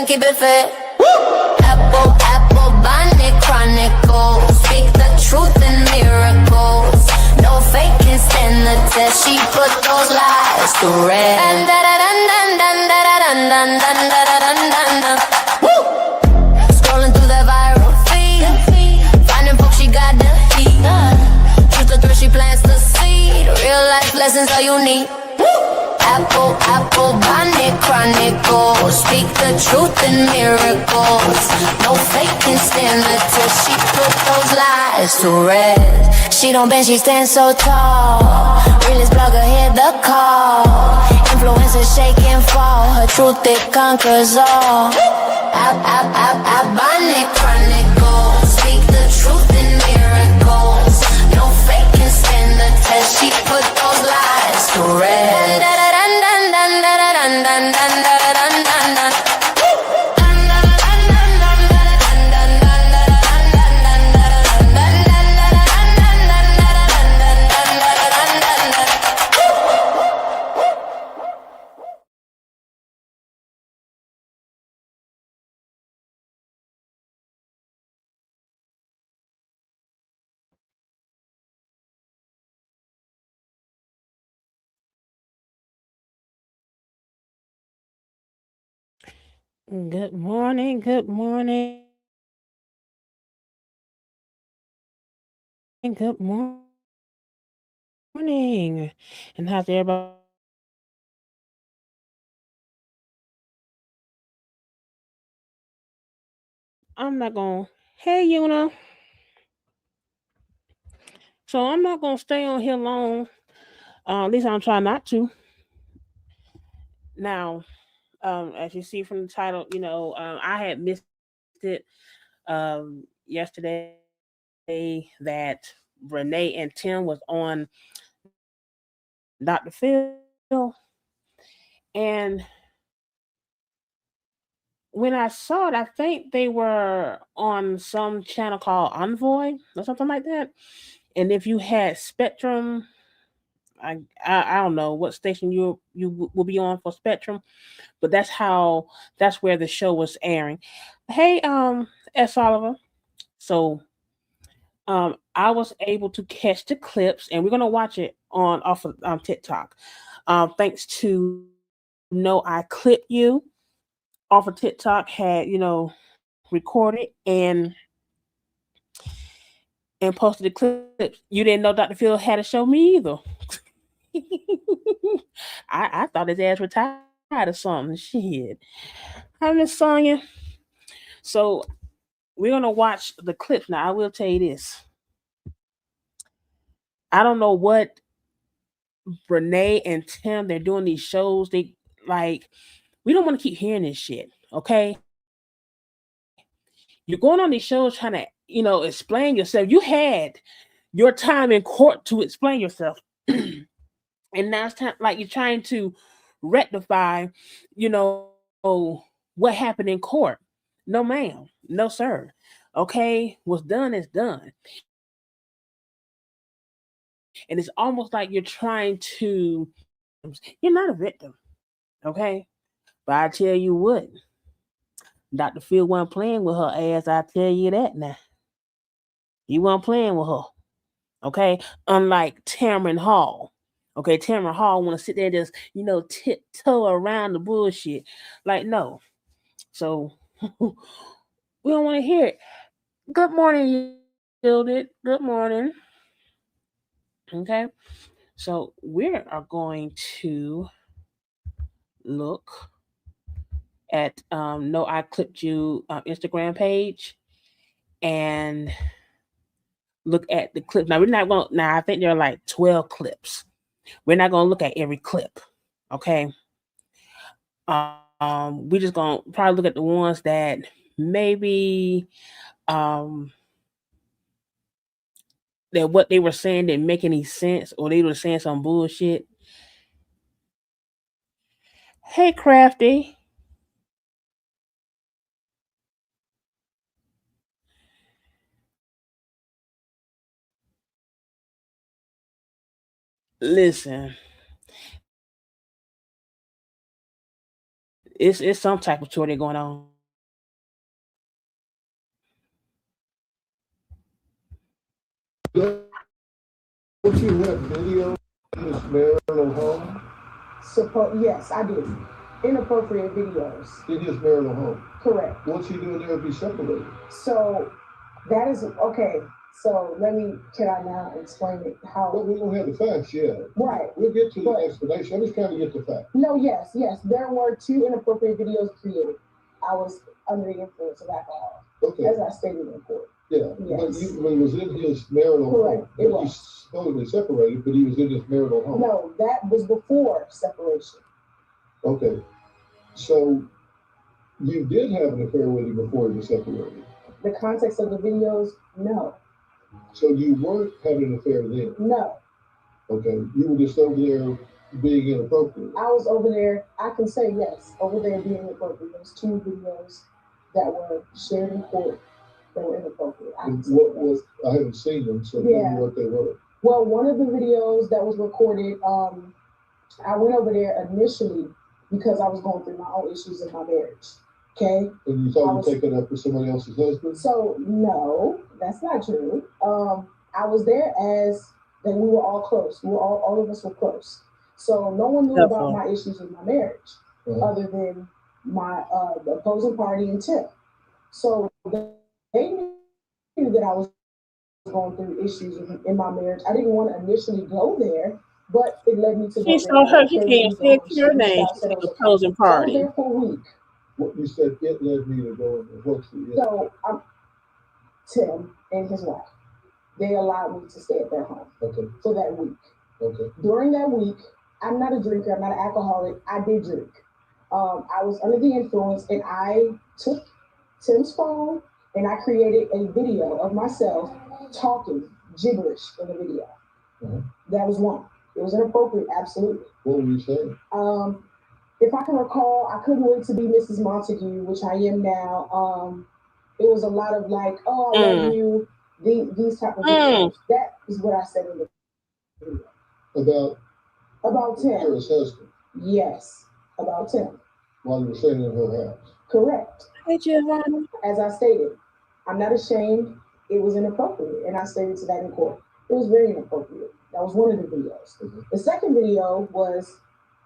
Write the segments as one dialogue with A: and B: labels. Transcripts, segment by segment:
A: keep it fit. Apple, apple, bonnet, chronicle. Speak the truth in miracles. No fake can stand the test. She put those lies to rest. Scrolling through the viral feed, finding folks she got the heat. Truth or thrill, she plants the seed. Real life lessons all you need. Apple, apple, bonnet, chronicle. Speak the truth in miracles. No fake can stand the test. She put those lies to rest. She don't bend, she stands so tall. Realest blogger, hear the call. Influencer shake and fall. Her truth, it conquers all. Bonnet, chronicle. Speak the truth in miracles. No fake can stand the test. She put those lies to rest.
B: Good morning, good morning, good morning. And how's everybody? I'm not gonna, hey, so I'm not gonna stay on here long. At least I'm trying not to. Now, as you see from the title, I had missed it yesterday that Brenay and Tim was on Dr. Phil. And when I saw it, I think they were on some channel called Envoy or something like that. And if you had Spectrum, I don't know what station you will be on for Spectrum, but that's where the show was airing. Hey, S. Oliver. So I was able to catch the clips, and we're gonna watch it on off of TikTok. Thanks to No I Clip You off of TikTok had recorded and posted the clips. You didn't know Dr. Phil had a show me either. I thought his ass retired or something. Shit. Hi, Miss Sonya. So we're gonna watch the clips now. I will tell you this. I don't know what Brenay and Tim they're doing these shows. They like we don't want to keep hearing this shit. Okay. You're going on these shows trying to, explain yourself. You had your time in court to explain yourself. And now it's time like you're trying to rectify, you know, what happened in court. No, ma'am. No, sir. Okay, what's done is done. And it's almost like you're trying to you're not a victim, okay? But I tell you what, Dr. Phil wasn't playing with her ass, I tell you that now. He wasn't playing with her. Okay. Unlike Tamron Hall. Okay, Tamron Hall wanna sit there and just, tiptoe around the bullshit. Like, no. So we don't want to hear it. Good morning, Yielded. Good morning. Okay. So we are going to look at No I Clipped You Instagram page and look at the clips. Now we're not going to now I think there are like 12 clips. We're not gonna look at every clip. Okay. We're just gonna probably look at the ones that maybe um that what they were saying didn't make any sense or they were saying some bullshit. Hey Crafty. Listen, it's some type of tour going on.
C: Don't you have video in his marital home?
D: Yes, I do. Inappropriate videos.
C: In his marital home?
D: Correct.
C: What's he doing there if he's separated?
D: So that is okay. So can I now explain it? How?
C: Well, we don't have the facts yet.
D: Right.
C: We'll get to the explanation. I'm just trying to get the facts.
D: No, yes. There were 2 inappropriate videos created. I was under the influence of alcohol.
C: Okay.
D: As I stated in court.
C: Yeah.
D: Yes.
C: But he was in his marital
D: Correct.
C: home.
D: It was.
C: He's supposedly separated, but he was in his marital home.
D: No, that was before separation.
C: Okay. So you did have an affair with him before he was separated?
D: The context of the videos, no.
C: So you weren't having an affair then?
D: No.
C: Okay. You were just over there being inappropriate?
D: I was over there, I can say yes, over there being inappropriate. There's 2 videos that were shared in court that were inappropriate.
C: I haven't seen them, so tell me what they were.
D: Well, one of the videos that was recorded, I went over there initially because I was going through my own issues in my marriage. Okay.
C: And you thought you'd take it up with somebody else's husband?
D: So no, that's not true. I was there as that we were all close. All of us were close. So no one knew about my issues in my marriage, other than my the opposing party and Tim. So they knew that I was going through issues in my marriage. I didn't want to initially go there, but it led me to.
B: She told her she can't say your name. The opposing party.
D: I was there for a week.
C: What you said, it led me to go and work for you.
D: So Tim and his wife, they allowed me to stay at their home for that week.
C: Okay.
D: During that week, I'm not a drinker. I'm not an alcoholic. I did drink. I was under the influence, and I took Tim's phone and I created a video of myself talking gibberish in the video. That was one. It was inappropriate, absolutely.
C: What were you saying?
D: If I can recall, I couldn't wait to be Mrs. Montague, which I am now. It was a lot of like, oh, I love you, these type of videos. That is what I said in the video. About Tim.
C: Her husband.
D: Yes, about Tim.
C: While you were staying in her house.
D: Correct.
B: Hey, Giovanni.
D: As I stated, I'm not ashamed. It was inappropriate, and I stated to that in court. It was very inappropriate. That was one of the videos. The second video was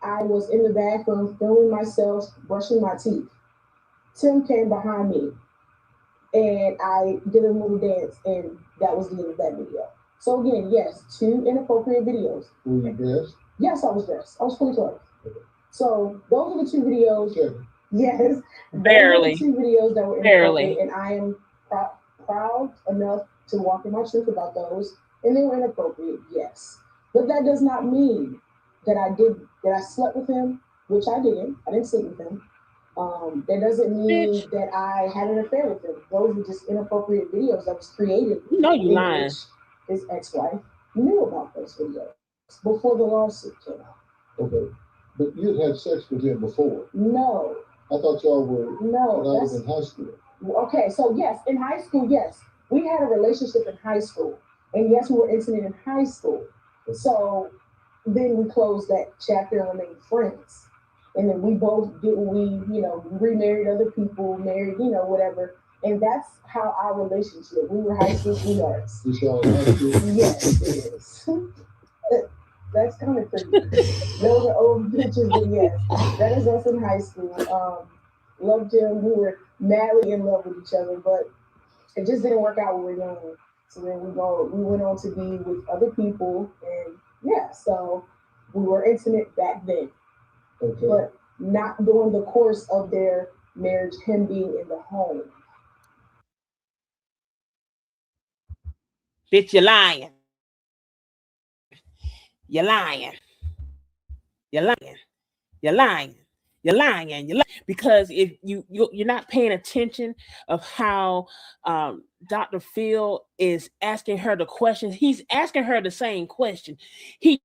D: I was in the bathroom filming myself brushing my teeth. Tim came behind me, and I did a little dance, and that was the end of that video. So again, yes, 2 inappropriate videos.
C: Were you dressed?
D: Yes, I was dressed. I was fully clothed. So those are the 2 videos.
C: Sure.
D: Yes.
B: Barely.
D: 2 videos that were inappropriate, and I am proud enough to walk in my truth about those. And they were inappropriate, yes. But that does not mean that I slept with him, which I didn't. I didn't sleep with him. That doesn't mean that I had an affair with him. Those were just inappropriate videos that was created.
B: You know you lying.
D: His ex-wife knew about those videos before the lawsuit came out.
C: Okay. But you had sex with him before?
D: No.
C: I thought y'all were in high school.
D: Okay, so yes, in high school, yes. We had a relationship in high school. And yes, we were intimate in high school. So then we closed that chapter and remained friends. And then we both remarried other people, married, whatever. And that's how our relationship. We were high school sweethearts.
C: You saw in high school?
D: Yes, it is. That's kind of crazy. Those are old pictures, but yes, that is us in high school. Loved him. We were madly in love with each other, but it just didn't work out when we were young. So then we went on to be with other people, and so we were intimate back then.
C: Okay.
D: But not during the course of their marriage, him being in the home.
B: Bitch, you're lying. You're lying. You're lying. You're lying. You're lying. You're lying. Because if you're not paying attention of how Dr. Phil is asking her the questions, he's asking her the same question. He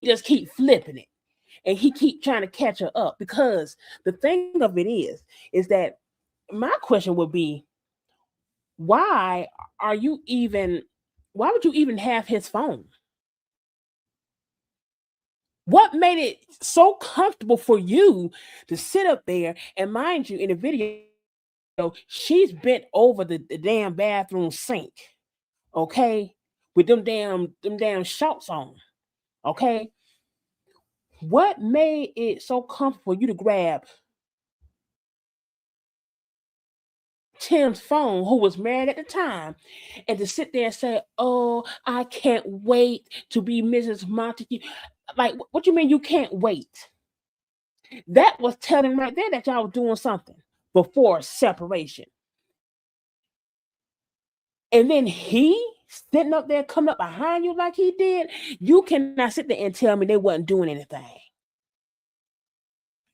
B: just keep flipping it, and he keep trying to catch her up. Because the thing of it is that my question would be, why would you even have his phone? What made it so comfortable for you to sit up there? And mind you, in the video, she's bent over the damn bathroom sink, okay, with them damn shorts on. Okay, what made it so comfortable for you to grab Tim's phone, who was married at the time, and to sit there and say, "Oh, I can't wait to be Mrs. Montague"? Like, what you mean you can't wait? That was telling right there that y'all was doing something before separation. And then he sitting up there, coming up behind you like he did. You cannot sit there and tell me they wasn't doing anything.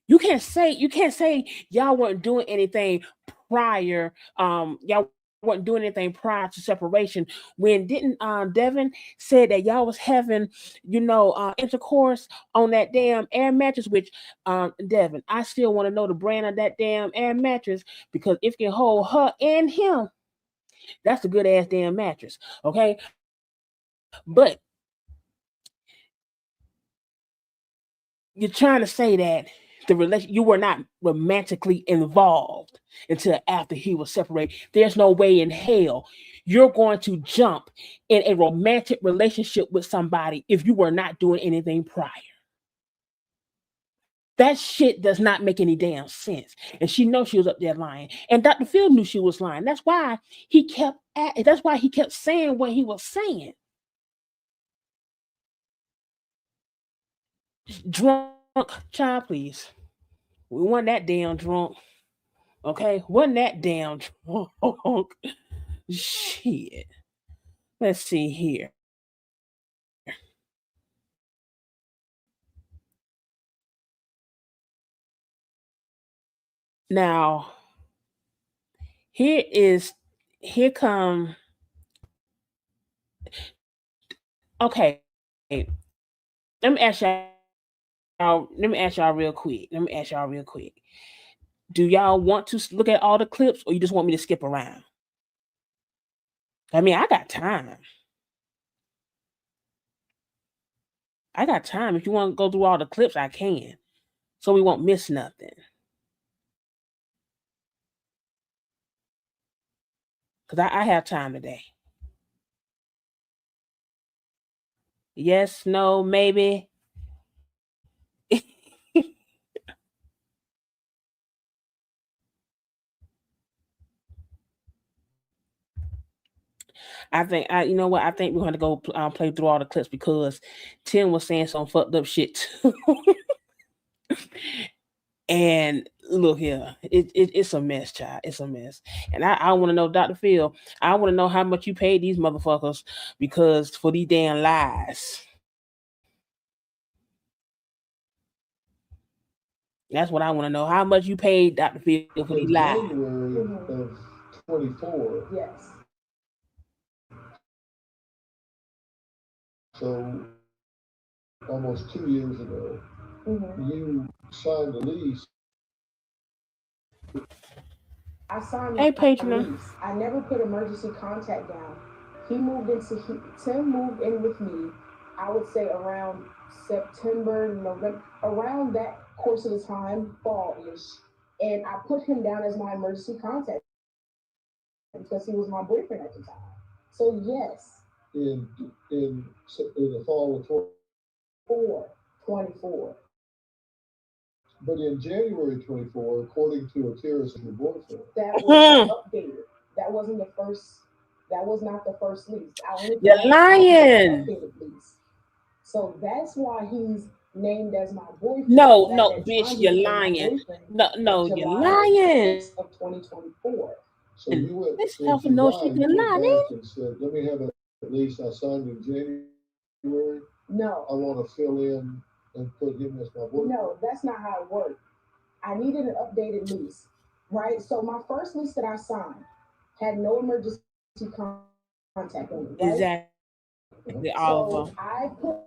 B: You can't say y'all weren't doing anything prior. Y'all weren't doing anything prior to separation. When didn't Devin said that y'all was having, intercourse on that damn air mattress? Which Devin, I still want to know the brand of that damn air mattress, because if it can hold her and him, that's a good ass damn mattress. Okay, but you're trying to say that you were not romantically involved until after he was separated. There's no way in hell you're going to jump in a romantic relationship with somebody if you were not doing anything prior. That shit does not make any damn sense. And she knows she was up there lying. And Dr. Phil knew she was lying. That's why he kept saying what he was saying. Drunk, child, please. We weren't that damn drunk. Okay? Wasn't that damn drunk. Shit. Let's see here. Now, here come. Okay. Let me ask y'all real quick. Do y'all want to look at all the clips, or you just want me to skip around? I mean, I got time. If you want to go through all the clips, I can. So we won't miss nothing. Because I have time today. Yes, no, maybe. I think you know what? I think we're going to go play through all the clips, because Tim was saying some fucked up shit too. And look here, it's a mess, child. It's a mess. And I want to know, Dr. Phil, I want to know how much you paid these motherfuckers for these damn lies. That's what I want to know. How much you paid Dr. Phil for these lies?
C: January of 24.
D: Yes.
C: So almost 2 years ago, you signed a lease.
D: I signed
B: Hey,
D: a
B: Patron.
D: lease. I never put emergency contact down. Tim moved in with me, I would say around September, November, around that course of the time, fall-ish. And I put him down as my emergency contact because he was my boyfriend at the time. So yes.
C: In the fall of
D: 24.
C: But in January 24, according to a terrorist, your boyfriend.
D: That was updated. That wasn't the first. That was not the first lease.
B: You're lying.
D: Updated lease. So that's why he's named as my boyfriend.
B: No, bitch, you're lying. No, you're lying.
D: Of 2024.
C: So you went
B: this
C: in
B: she can lie,
C: back and said, "Let me have a lease I signed in January.
D: No,
C: I want to fill in and put him as my boyfriend."
D: No, that's not how it worked. I needed an updated lease, right? So my first lease that I signed had no emergency contact on it, right?
B: Exactly, Oliver.
D: So I put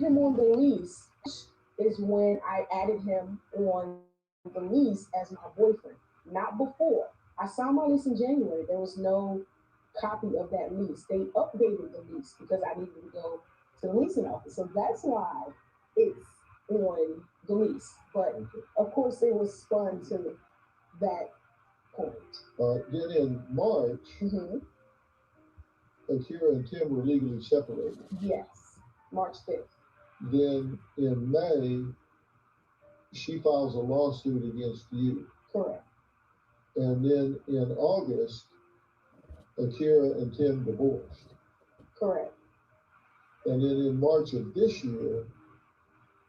D: him on the lease is when I added him on the lease as my boyfriend, not before. I signed my lease in January. There was no copy of that lease. They updated the lease because I needed to go to the leasing office. So that's why it's on the lease. But of course, it was spun to that point.
C: Then in March, Akira and Tim were legally separated.
D: Yes, March 5th.
C: Then in May, she files a lawsuit against you.
D: Correct.
C: And then in August, Akira and Tim divorced.
D: Correct.
C: And then in March of this year,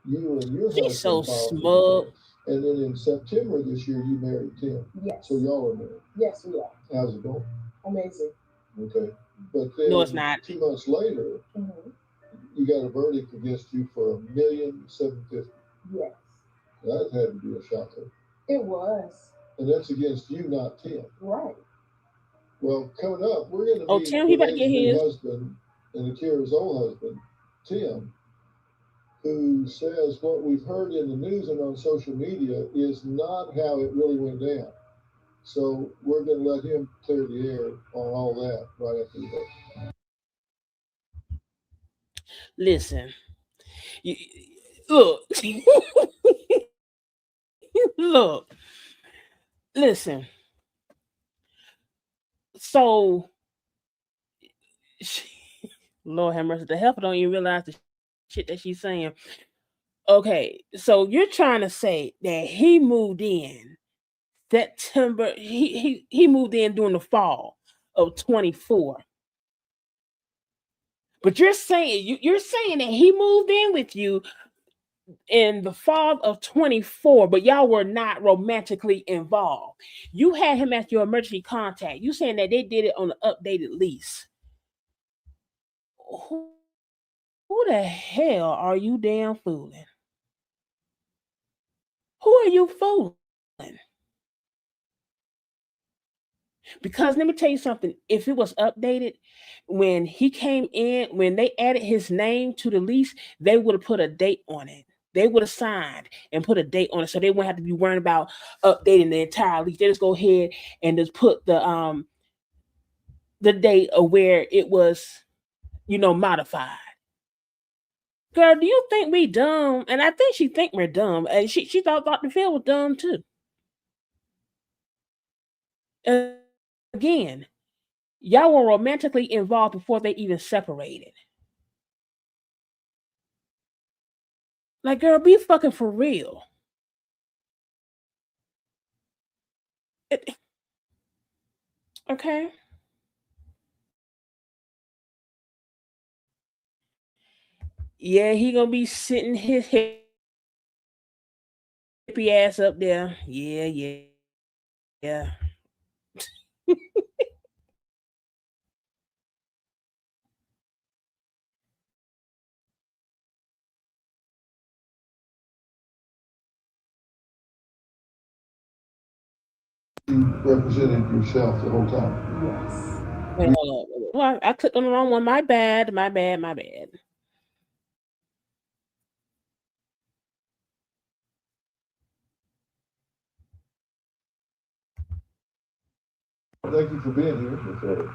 C: you and your husband
B: She's so
C: filed for
B: smug.
C: divorce. And then in September this year, you married Tim.
D: Yes.
C: So y'all are married.
D: Yes, we are.
C: How's it going?
D: Amazing.
C: Okay. But then
B: No, it's not.
C: 2 months later, you got a verdict against you for $1,750,000.
D: Yes.
C: That had to be a shocker.
D: It was.
C: And that's against you, not Tim.
D: Right.
C: Well, coming up, we're going to meet
B: Tim, he better get
C: Brenay's
B: his
C: husband and Akira's old husband, Tim, who says what we've heard in the news and on social media is not how it really went down. So we're going to let him clear the air on all that right after the break.
B: Listen. Look. Look. Listen. So, Lord have mercy, the heifer don't even realize the shit that she's saying. Okay, so you're trying to say that he moved in September, he moved in during the fall of 24. But you're saying that he moved in with you in the fall of 24, but y'all were not romantically involved. You had him as your emergency contact. You saying that they did it on an updated lease. Who the hell are you damn fooling? Who are you fooling? Because let me tell you something. If it was updated, when he came in, when they added his name to the lease, they would have put a date on it. They would have signed and put a date on it, so they wouldn't have to be worrying about updating the entire lease. They just go ahead and just put the date of where it was, modified. Girl, do you think we dumb? And I think she think we're dumb. And she thought the Phil was dumb too. Again, y'all were romantically involved before they even separated. Like, girl, be fucking for real. Okay. Yeah, he gonna be sitting his hippie ass up there. Yeah.
C: You represented yourself the whole time.
D: Yes.
B: Wait, hold on. Well, I clicked on the wrong one. My bad.
C: Thank you for being here.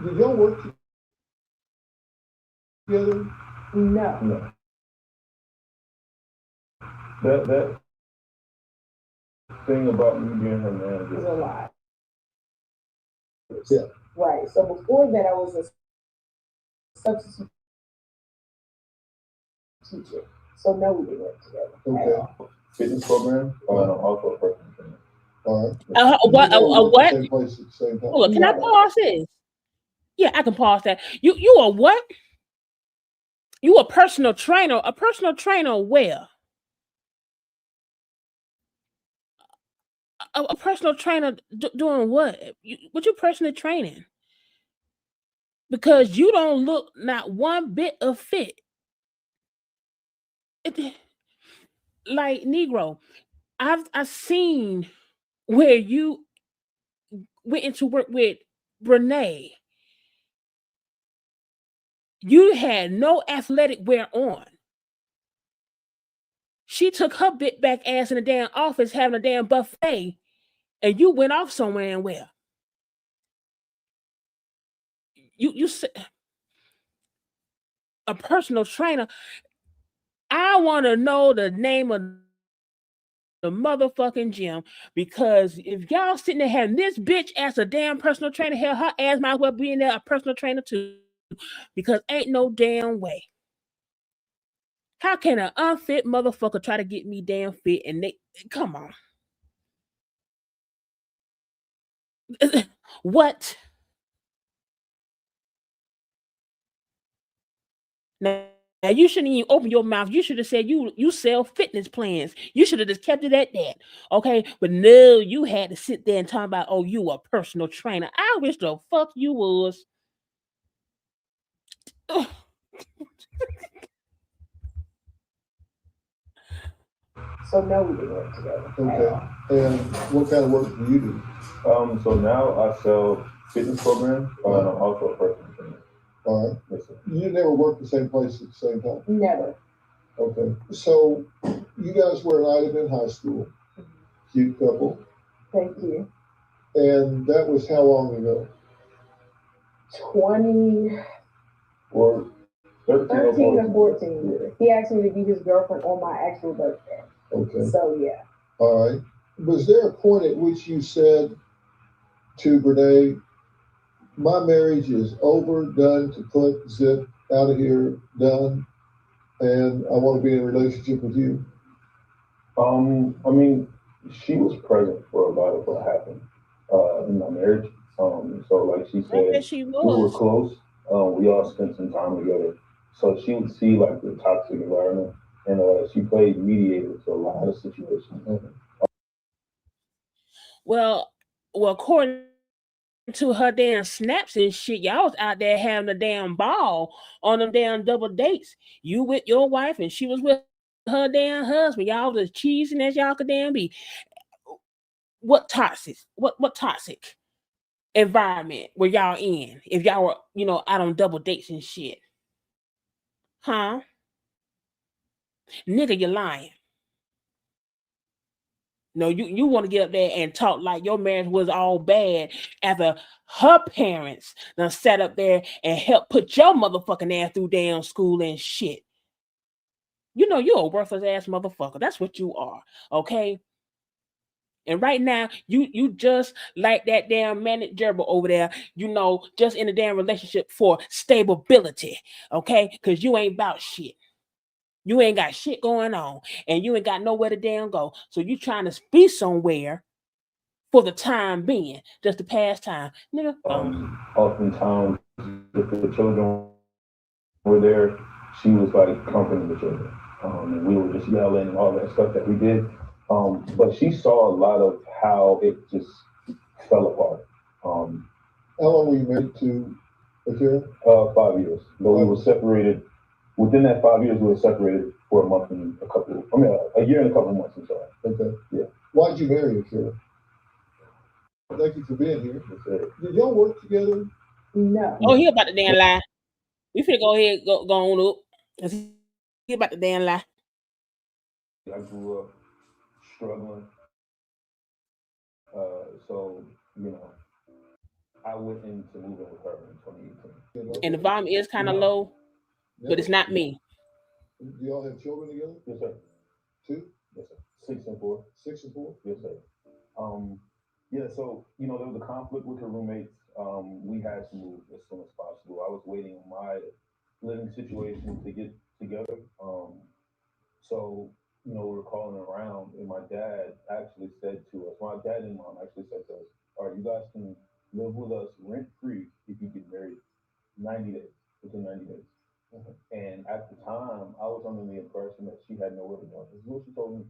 C: Did y'all work together?
D: No.
E: That thing about me being her manager
D: is a lie.
C: Yeah.
D: Right. So before that, I was a substitute teacher. So no, we didn't work together.
C: Okay.
E: fitness program, and I'm also a personal trainer.
C: All right.
B: What?
C: Same place at the same time.
B: Hold on, can I pause this? Yeah, I can pause that. You are what? You a personal trainer? A personal trainer where? A personal trainer doing what? What you personally training? Because you don't look not one bit of fit. Like Negro, I've seen where you went into work with Brenay. You had no athletic wear on. She took her bit back ass in the damn office having a damn buffet, and you went off somewhere and where? You said a personal trainer. I want to know the name of the motherfucking gym, because if y'all sitting there having this bitch as a damn personal trainer, hell, her ass might as well be in there a personal trainer too. because ain't no damn way. How can an unfit motherfucker try to get me damn fit and they come on? What? Now you shouldn't even open your mouth. You should have said you sell fitness plans. You should have just kept it at that. Okay. But no, you had to sit there and talk about, oh, you a personal trainer. I wish the fuck you was. Ugh.
D: So no, we didn't work together.
C: Okay. And what kind of work do you do?
E: So now I sell fitness programs, and I'm also a personal trainer.
C: All right.
E: Yes, sir.
C: You never worked the same place at the same time?
D: Never.
C: Okay. So you guys were in Idaho High School. Cute couple.
D: Thank you.
C: And that was how long ago?
D: 20.
E: Or
D: 13 or 14. Yeah. He asked me to be his girlfriend on my actual birthday.
C: Okay.
D: So yeah.
C: All right. Was there a point at which you said to Brenay, my marriage is over, done, kaput, zip, out of here, done, and I want to be in a relationship with you?
E: I mean, she was present for a lot of what happened in my marriage. So like she said,
B: She
E: we were
B: was.
E: close. We all spent some time together. So she would see like the toxic environment, and she played mediator to a lot of situations.
B: Well, according to her damn snaps and shit, y'all was out there having a damn ball on them damn double dates. You with your wife and she was with her damn husband. Y'all was as cheesing as y'all could damn be. What toxic? What toxic environment were y'all in if y'all were, out on double dates and shit? Huh? Nigga, you lying. No, you want to get up there and talk like your marriage was all bad after her parents done sat up there and helped put your motherfucking ass through damn school and shit. You're a worthless ass motherfucker. That's what you are, okay? And right now, you just like that damn manic gerbil over there, just in a damn relationship for stability, okay? Because you ain't about shit. You ain't got shit going on, and you ain't got nowhere to damn go. So you trying to be somewhere for the time being, just to pass time, nigga.
E: Oftentimes, if the children were there, she was like comforting the children, and we were just yelling and all that stuff that we did. But she saw a lot of how it just fell apart.
C: How long were you married to Akira?
E: 5 years, but we were separated. Within that 5 years, we were separated for a year and a couple of months. I'm sorry.
C: Okay.
E: Yeah.
C: Why'd you marry Akira? Thank you for being here. Did y'all work together?
D: No.
B: Oh, he about the damn lie. We finna go ahead, go on up. He about the damn lie.
E: I grew up struggling, so I went into moving with her in 2018.
B: And the volume is kind of low, but it's not me.
C: Do y'all have children together?
E: Yes, sir.
C: 2?
E: Yes, sir. 6 and 4.
C: 6 and 4?
E: Yes, sir. Yeah, so there was a conflict with her roommates. We had to move as soon as possible. I was waiting on my living situation to get together. So we were calling around, and my dad actually said to us, my dad and mom actually said to us, all right, you guys can live with us rent free if you get married 90 days, within 90 days. And at the time, I was under the impression that she had nowhere to go. This is what she told me.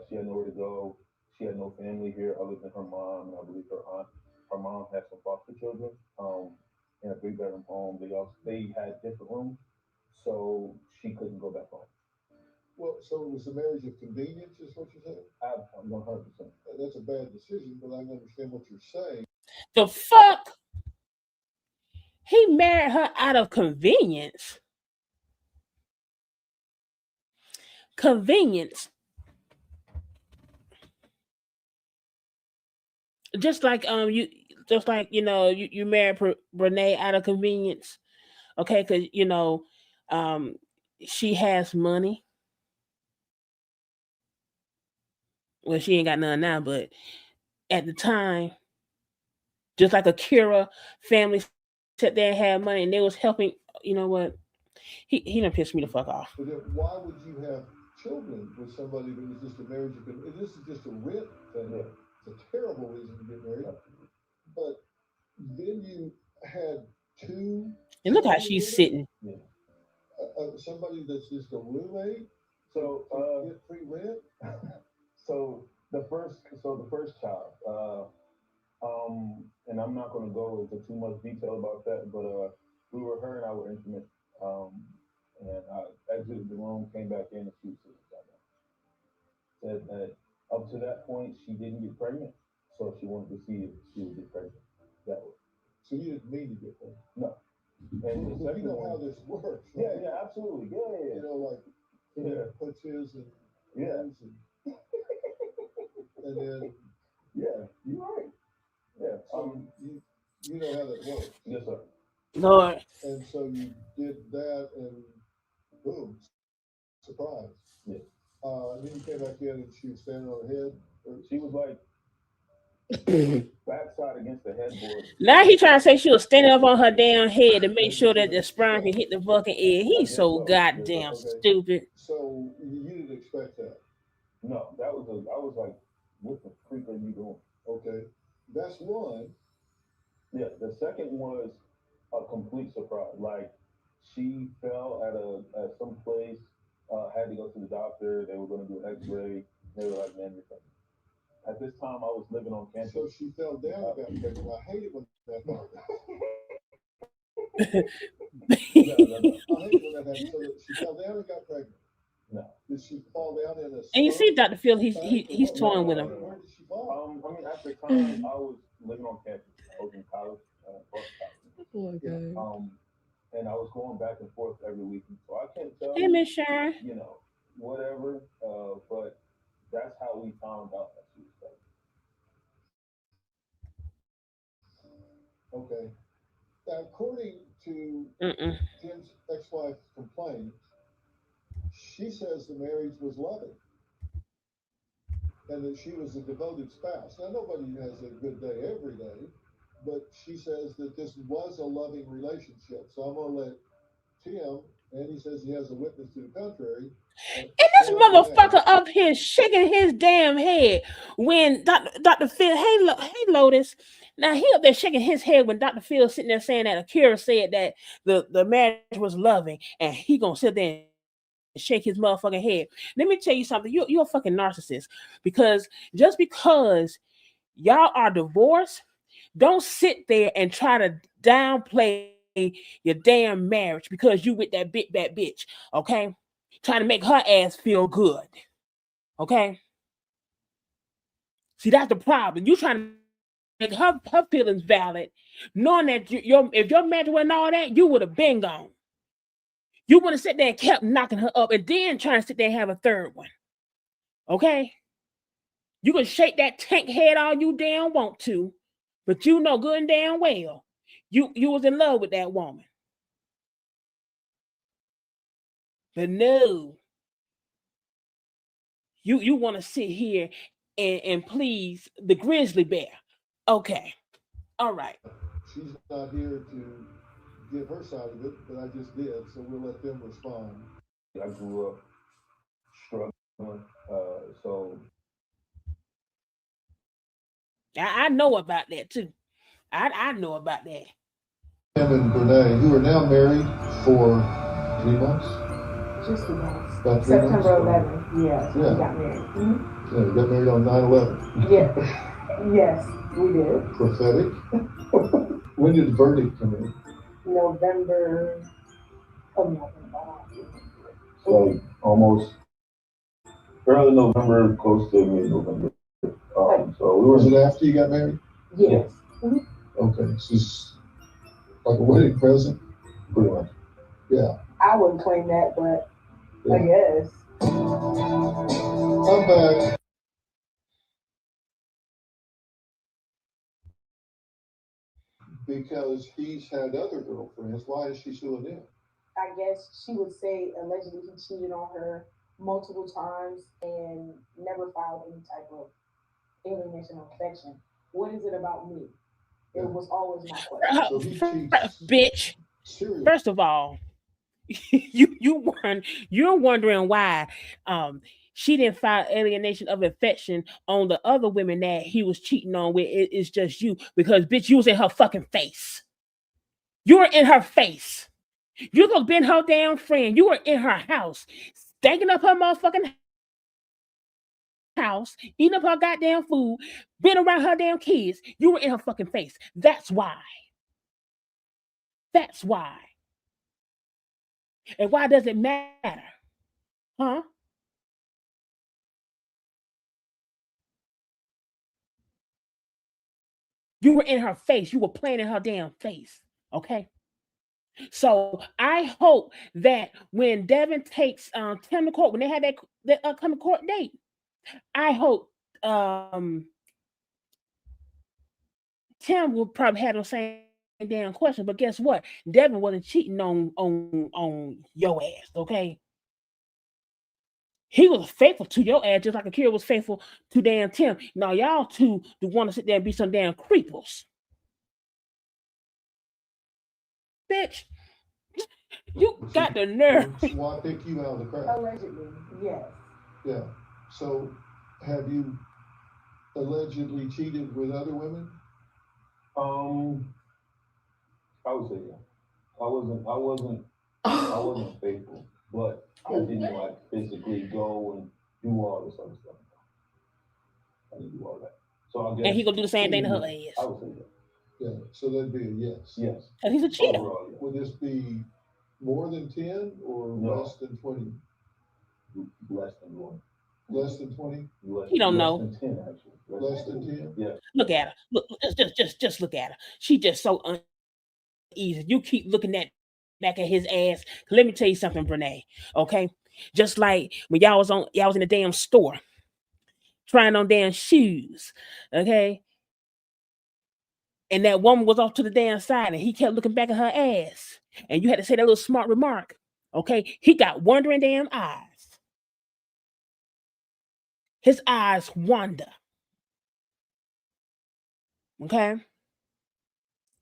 E: She had nowhere to go. She had no family here other than her mom, and I believe her aunt. Her mom had some foster children in a 3-bedroom home. They had different rooms, so she couldn't go back home.
C: Well, so it was a marriage of convenience, is what you're saying?
E: 100%.
C: That's a bad decision, but I understand what you're saying.
B: The fuck? He married her out of convenience. Convenience. Just like you married Brenay out of convenience, okay? Because she has money. Well, she ain't got none now, but at the time, just like Akira family sat there and had money, and they was helping. You know what? He done pissed me the fuck off.
C: But then why would you have children with somebody that was just a marriage? This is just a rent thing.
E: Yeah.
C: It's a terrible reason to get married. But then you had two.
B: And look how she's sitting.
E: Yeah.
C: Somebody that's just a roommate.
E: So
C: get free rent.
E: so the first child, and I'm not going to go into too much detail about that, but her and I were intimate, and I exited the room, came back in, and she was said that up to that point she didn't get pregnant, so she wanted to see if she would get pregnant that way.
C: So you didn't mean to get pregnant?
E: No. And the second
C: you know
E: one,
C: how this works.
E: Right? Yeah, absolutely. Yeah.
C: You know, like puts his and and then
E: you're right. Yeah.
C: So you know how that works.
E: Yes, sir.
B: Lord.
C: And so you did that, and boom, surprise.
E: Yeah.
C: And then you came back in, and she was standing on her head.
E: She was like backside against the headboard.
B: Now he trying to say she was standing up on her damn head to make sure that the sperm can hit the fucking egg. He's so goddamn stupid.
C: So you didn't expect that?
E: No, I was like, what the freak are you doing?
C: Okay, that's one.
E: Yeah, the second was a complete surprise. Like, she fell at some place, had to go to the doctor. They were going to do an X-ray. They were like, man, you're pregnant. At this time, I was living on campus.
C: So she fell down and got pregnant. I hate it when that happens.
E: No.
C: I hate it when that happens. So she fell down and got pregnant.
E: No.
C: Did she fall down in a?
B: And you see, Dr. Phil, he's toying with him.
C: Where did she fall?
E: I mean, at the time, I was living on campus. I was in college,
F: Oh my God.
E: And I was going back and forth every week, so I can't tell
B: Hey, Miss Sharon.
E: you know, whatever. But that's how we found out that she was pregnant.
C: Okay. Now, according to Tim's ex-wife's complaint, she says the marriage was loving and that she was a devoted spouse. Now, nobody has a good day every day, but she says that this was a loving relationship. So I'm going to let Tim, and he says he has a witness to the contrary.
B: And this motherfucker up here shaking his damn head when Dr. Phil, hey Lotus, now he up there shaking his head when Dr. Phil sitting there saying that Akira said that the marriage was loving, and he gonna sit there and shake his motherfucking head. Let me tell you something, you're a fucking narcissist, because just because y'all are divorced, don't sit there and try to downplay your damn marriage because you with that big bad bitch, okay? Trying to make her ass feel good. Okay? See, that's the problem. You trying to make her feelings valid, knowing that if your marriage wasn't all that, you would have been gone. You would have sat there and kept knocking her up and then trying to sit there and have a third one. Okay? You can shake that tank head all you damn want to, but you know good and damn well you was in love with that woman. But no, you want to sit here and please the grizzly bear. Okay. All right.
C: She's not here to give her side of it, but I just did, so we'll let them respond.
E: I grew up struggling, so
B: I know about that too. I know about that.
C: Tim and Brenay, who are now married for 3 months?
D: Just 3 months.
C: About 3
D: September
C: months?
D: 11th. Yeah,
C: Yeah.
D: we got married. Mm-hmm.
C: Yeah, we got married on 9/11.
D: Yeah. Yes, we did.
C: Prophetic. When did the verdict come in?
D: November.
E: so almost early November, close to mid-November. So
C: Was it after you got married?
D: Yes. Mm-hmm.
C: Okay, it's just like a wedding present?
E: Pretty much.
C: Yeah.
D: I wouldn't claim that, but
C: Yeah.
D: I guess.
C: I'm back. Because he's had other girlfriends. Why is she suing him?
D: I guess she would say allegedly he cheated on her multiple times and never filed any type of alienation or affection. What is it about me? It was always my question.
C: So he cheats.
B: Bitch.
C: Serious.
B: First of all, you're wondering why she didn't file alienation of affection on the other women that he was cheating on with. It's just you because bitch, you was in her fucking face. You were in her face. You could have been her damn friend. You were in her house, stinking up her motherfucking house, eating up her goddamn food, been around her damn kids. You were in her fucking face. That's why. That's why. And why does it matter? Huh? You were in her face. You were playing in her damn face. Okay? So I hope that when Devin takes Tim to court, when they have that upcoming court date, I hope Tim will probably have the same damn question. But guess what? Devin wasn't cheating on your ass, okay? He was faithful to your ass just like Akira was faithful to damn Tim. Now y'all two want to sit there and be some damn creepers. Bitch, you got the nerve.
C: Well, I pick you out of the crowd.
D: Allegedly, yes.
C: Yeah. So, have you allegedly cheated with other women?
E: I would say yeah. I wasn't faithful, but I didn't like physically go and do all this other stuff. I didn't do all that. So I guess.
B: And he gonna do the same thing to her ass.
E: I would say that.
C: Yeah. So that'd be a yes.
E: Yes.
B: And he's a cheater.
E: Overall, yeah.
C: Would this be more than 10 or less than 20?
E: Less than 1.
C: Less than 20?
B: He don't know.
E: Less than 10, actually.
C: Less than 10?
E: Yeah.
B: Look at her. Look, just look at her. She just so uneasy. You keep looking back at his ass. Let me tell you something, Brenay. Okay, just like when y'all was in the damn store trying on damn shoes. Okay, and that woman was off to the damn side, and he kept looking back at her ass, and you had to say that little smart remark. Okay, he got wandering damn eyes. His eyes wander. Okay.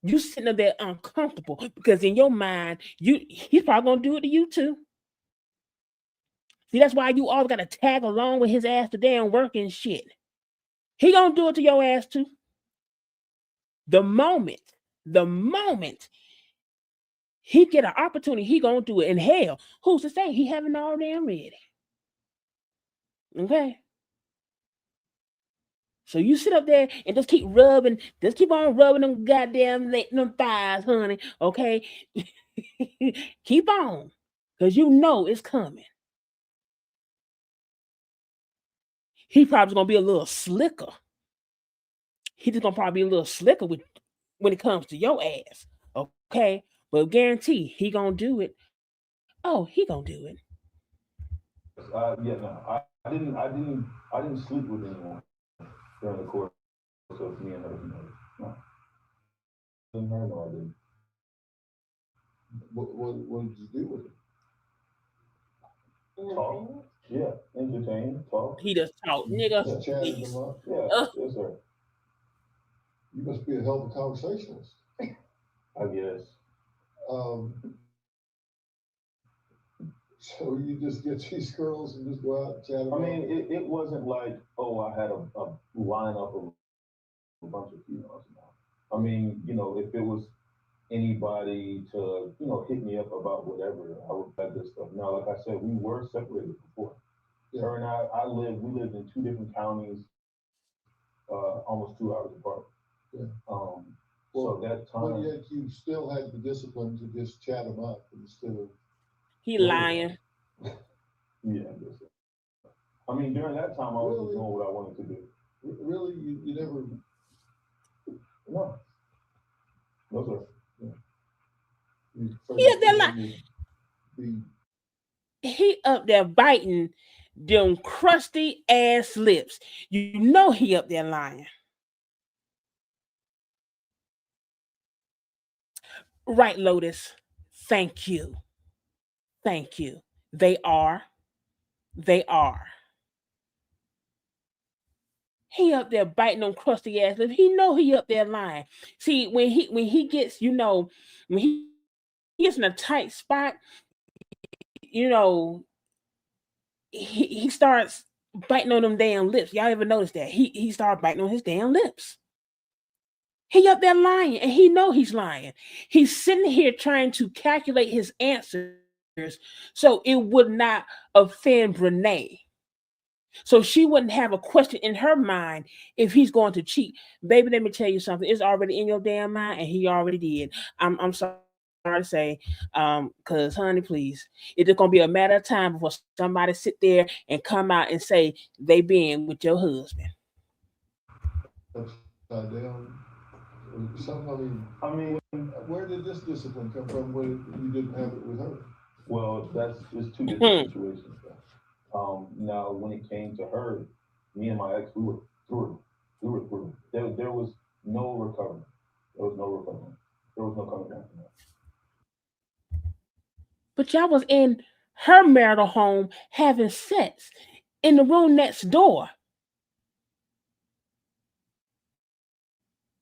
B: You sitting up there uncomfortable because in your mind, he's probably gonna do it to you too. See, that's why you always gotta tag along with his ass to damn work and shit. He gonna do it to your ass too. The moment he get an opportunity, he gonna do it. And hell, who's to say he haven't already? Okay. So you sit up there and just keep on rubbing them goddamn them thighs, honey. Okay, keep on, cause you know it's coming. He probably gonna be a little slicker. He just gonna probably be a little slicker when it comes to your ass. Okay, but guarantee he gonna do it. Oh, he gonna do it.
E: I didn't sleep with anyone during the course of me and her marriage. No. Didn't her, no, I didn't.
C: What did you do with it?
E: Talk. Yeah, entertain, talk.
B: He just talk, nigga.
C: Just chatted them up.
E: Yeah, yes, sir.
C: You must be a hell of a conversationalist.
E: I guess.
C: So you just get these girls and just go out and chat about
E: I mean, it wasn't like, oh, I had a lineup of a bunch of females. I mean, if it was anybody to, hit me up about whatever, I would have this stuff. Now, like I said, we were separated before.
C: Yeah.
E: Her and we lived in 2 different counties, almost 2 hours apart.
C: Yeah.
E: So that time.
C: But yet you still had the discipline to just chat them up instead of.
B: He lying.
E: Yeah, I guess so. I mean, during that time, I was just doing what I wanted to do.
C: Really? You never.
E: No. No, sir.
C: Yeah.
B: He up there lying. He up there biting them crusty ass lips. You know he up there lying. Right, Lotus. Thank you. Thank you. They are. He up there biting on crusty ass lips. He know he up there lying. See, when he gets, when he gets in a tight spot, he starts biting on them damn lips. Y'all ever notice that? He started biting on his damn lips. He up there lying, and he know he's lying. He's sitting here trying to calculate his answers so it would not offend Brenay. So she wouldn't have a question in her mind if he's going to cheat. Baby, let me tell you something. It's already in your damn mind, and he already did. I'm sorry to say, because honey, please, it's just gonna be a matter of time before somebody sit there and come out and say they been with your husband.
C: Upside down. I mean, where did this discipline come from when you didn't have it with her?
E: Well, it's two different situations. Now when it came to her, me and my ex, we were through. We were through. There was no recovery. There was no recovery. There was no coming back from that.
B: But y'all was in her marital home having sex in the room next door.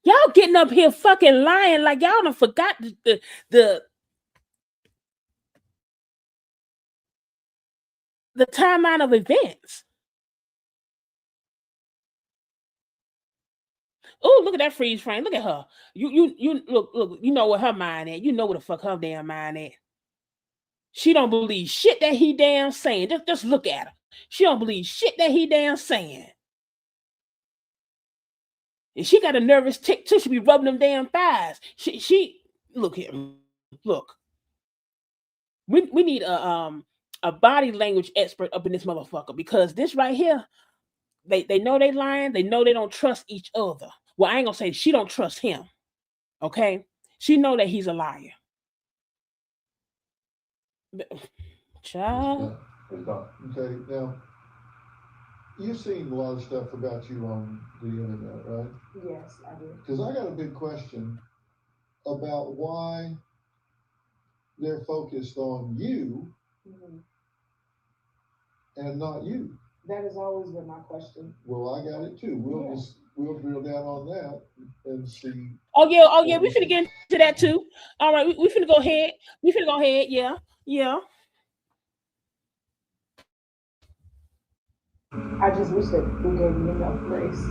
B: Y'all getting up here fucking lying like y'all done forgot the timeline of events. Oh, look at that freeze frame. Look at her. You look. You know what her mind at. You know what the fuck her damn mind at. She don't believe shit that he damn saying. Just look at her. She don't believe shit that he damn saying. And she got a nervous tick too. She be rubbing them damn thighs. She look here. Look. We need a body language expert up in this motherfucker, because this right here, they know they lying. They know they don't trust each other. Well, I ain't gonna say she don't trust him. Okay, she know that he's a liar. Child.
C: Okay, now you've seen a lot of stuff about you on the internet, right?
D: Yes, I do.
C: Because I got a big question about why they're focused on you and not you.
D: That has always been my question.
C: Well, I got it too. We'll drill down on that and see.
B: Oh yeah, we finna get into that too. All right, we finna go ahead. Yeah.
D: I just wish that we gave me enough grace.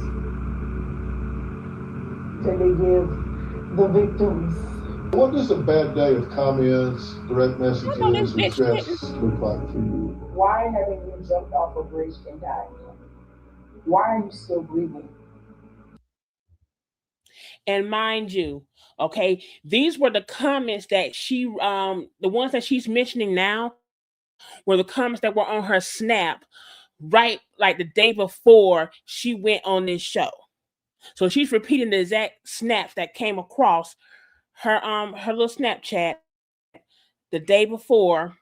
D: That they give the victims.
C: What does a bad day of comments, direct messages, and stress look like for you?
D: Why haven't you jumped off a bridge and died? Why are you still breathing?
B: And mind you, okay, these were the comments that she, the ones that she's mentioning now, were the comments that were on her Snap, right, like the day before she went on this show. So she's repeating the exact snaps that came across her little Snapchat the day before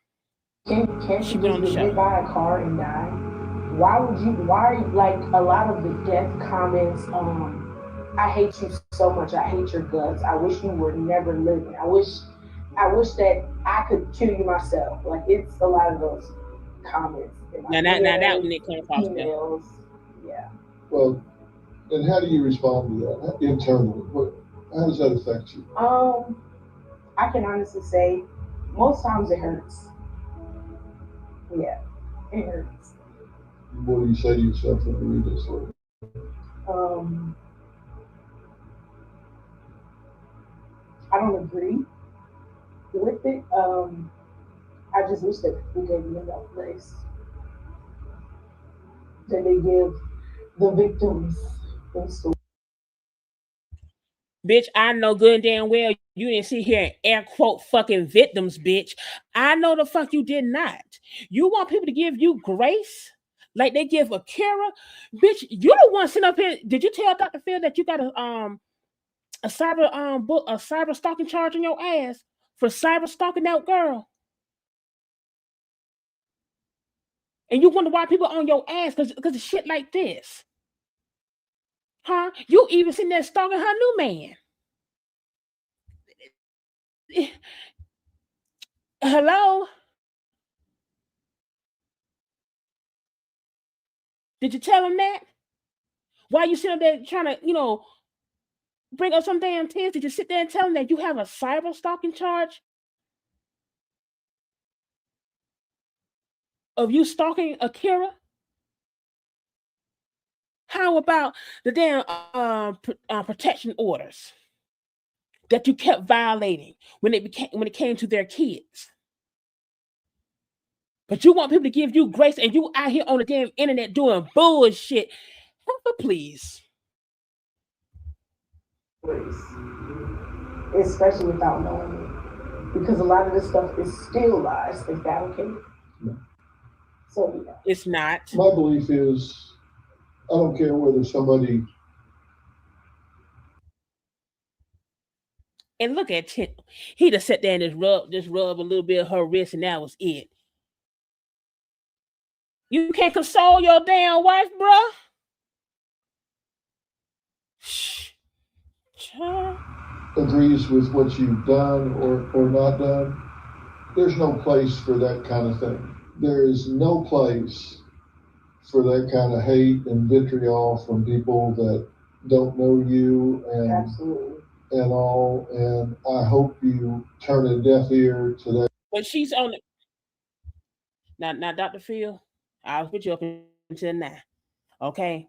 D: Can't
B: she
D: you
B: went on the
D: just get
B: show.
D: hit by a car and die? Why like a lot of the death comments, I hate you so much, I hate your guts, I wish you were never living, I wish that I could kill you myself. Like, it's a lot of those comments.
B: Now that when it comes across
D: emails. Yeah.
C: Well, and how do you respond to that internally? How does that affect you?
D: I can honestly say most times it hurts. Yeah, it hurts.
C: What do you say to yourself when you read this story?
D: I don't agree with it. I just wish that people gave me enough grace that they give the victims in story.
B: Bitch, I know good and damn well you didn't sit here and air quote fucking victims, bitch. I know the fuck you did not. You want people to give you grace like they give Akira? Bitch, you the one sitting up here. Did you tell Dr. Phil that you got a cyber stalking charge on your ass for cyber stalking that girl? And you wonder why people on your ass because of shit like this. Huh? You even sitting there stalking her new man. Hello? Did you tell him that? Why you sitting there trying to, bring up some damn tears? Did you sit there and tell them that you have a cyber stalking charge of you stalking Akira? How about the damn protection orders that you kept violating when it came to their kids? But you want people to give you grace, and you out here on the damn internet doing bullshit. Please.
D: Especially without knowing it. Because a lot of this stuff is still lies. Is that okay?
C: No.
D: So yeah.
B: It's not.
C: My belief is, I don't care whether somebody.
B: And look at Tim. He just sat there and just rub a little bit of her wrist, and that was it. You can't console your damn wife, bruh? Shh.
C: Agrees with what you've done or not done. There's no place for that kind of thing. There is no place for that kind of hate and vitriol from people that don't know you and
D: Absolutely.
C: And all. And I hope you turn a deaf ear to that.
B: But she's on it. Now, Dr. Phil, I'll put you up until now. Okay?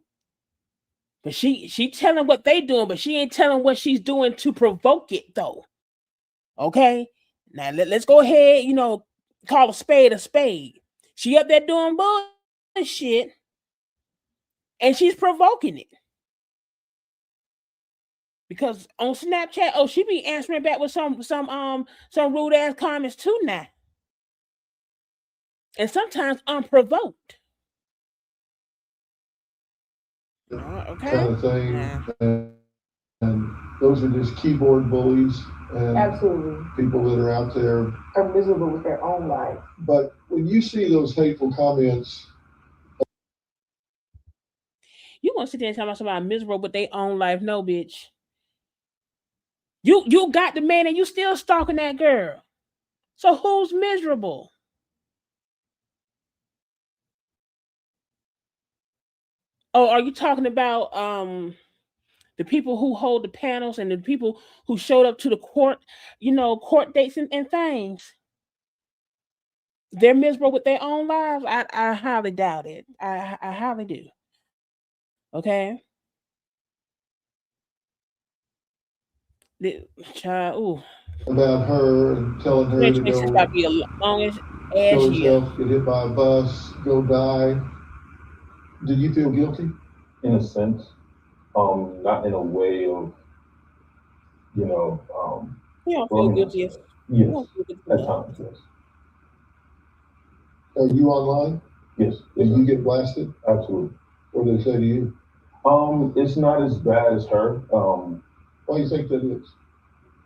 B: But she telling what they doing, but she ain't telling what she's doing to provoke it, though. Okay? Now, let's go ahead, call a spade a spade. She up there doing bullshit, and she's provoking it. Because on Snapchat, she be answering back with some rude ass comments too now. And sometimes unprovoked. Okay.
C: Kind of thing. Yeah. And those are just keyboard bullies and
D: absolutely
C: people that are out there
D: are miserable with their own life.
C: But when you see those hateful comments,
B: you want to sit there and tell somebody miserable with their own life? No, bitch. You got the man and you still stalking that girl. So who's miserable? Oh, are you talking about the people who hold the panels and the people who showed up to the court, court dates and things? They're miserable with their own lives? I highly doubt it. I highly do. Okay. The child,
C: about her and telling her to go
B: about to be the longest
C: kill herself, get hit by a bus, go die. Did you feel guilty?
E: In a sense, not in a way of,
B: you don't feel guilty.
E: Yes, at times, yes.
C: Are you online?
E: Yes.
C: Did you get blasted?
E: Absolutely.
C: What did they say to you?
E: It's not as bad as her.
C: Why do you think that is?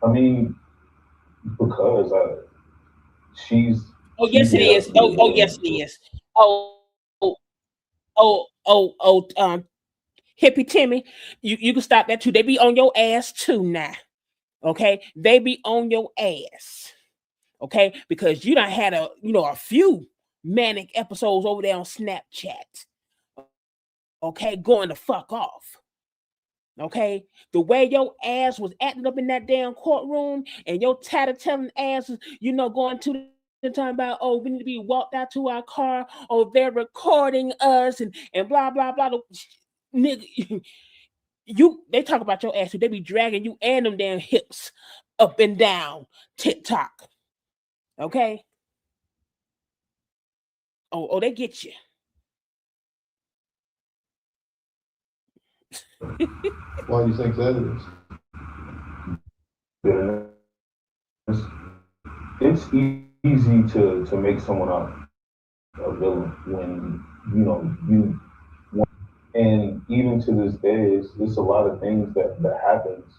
E: I mean, because she's.
B: Oh yes, it is. Oh yes, it is. Hippie Timmy, you can stop that too. They be on your ass too now. Okay, they be on your ass. Okay, because you done had a few manic episodes over there on Snapchat. Okay, going the fuck off. Okay, the way your ass was acting up in that damn courtroom and your tattletailing ass is, going to the time about, we need to be walked out to our car, they're recording us and blah blah blah. Nigga, they talk about your ass, they be dragging you and them damn hips up and down TikTok. Okay. They get you.
C: Why do you think that
E: is? It's easy to make someone a villain when you want, and even to this day, it's a lot of things that happens,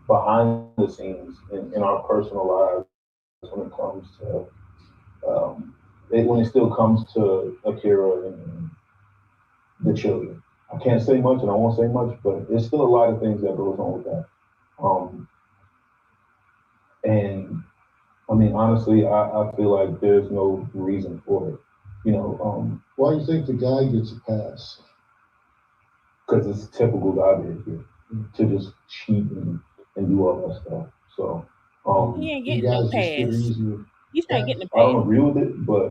E: behind the scenes in our personal lives when it comes to when it still comes to Akira and the children. I can't say much and I won't say much, but there's still a lot of things that goes on with that. And I mean, honestly, I feel like there's no reason for it.
C: Why do you think the guy gets a pass?
E: because it's typical guy behavior to just cheat and do all that stuff. So,
B: he ain't
C: you
B: getting no
C: guys just get
B: pass.
C: easier.
B: He's not getting a
E: I don't
B: pass.
E: agree with it, but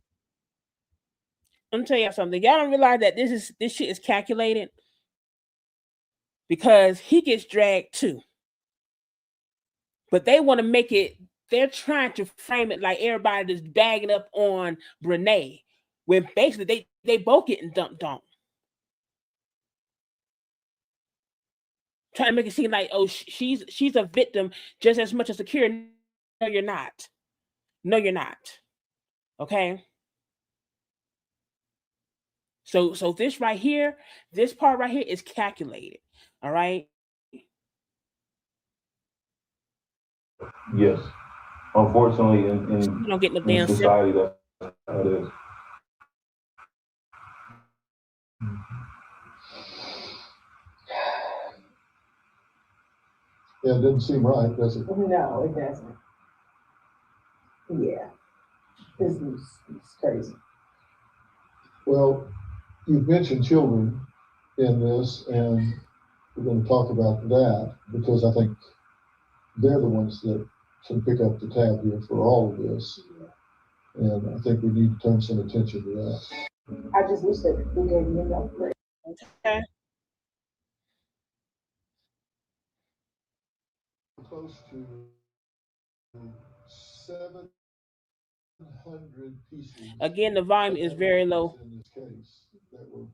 B: Let me tell y'all something. Y'all don't realize that this shit is calculated because he gets dragged too. But they want to make it. They're trying to frame it like everybody is bagging up on Brenay, when basically they both getting dumped on. Trying to make it seem like, oh, she's a victim just as much as Akira. No, you're not. No, you're not. Okay. So this right here, this part right here is calculated. All right.
E: yes, unfortunately,
B: You don't get no
E: in
B: damn
E: society, that's how it is.
C: Yeah, it doesn't seem right, does it?
D: No, it doesn't. Yeah, this is crazy.
C: Well, you've mentioned children in this, and we're going to talk about that because I think they're the ones that can pick up the tab here for all of this. And I think we need to turn some attention to that.
D: I just wish that we gave me enough break.
B: Okay.
C: Close to 700 pieces.
B: Again, the volume is very low.
C: In this case that were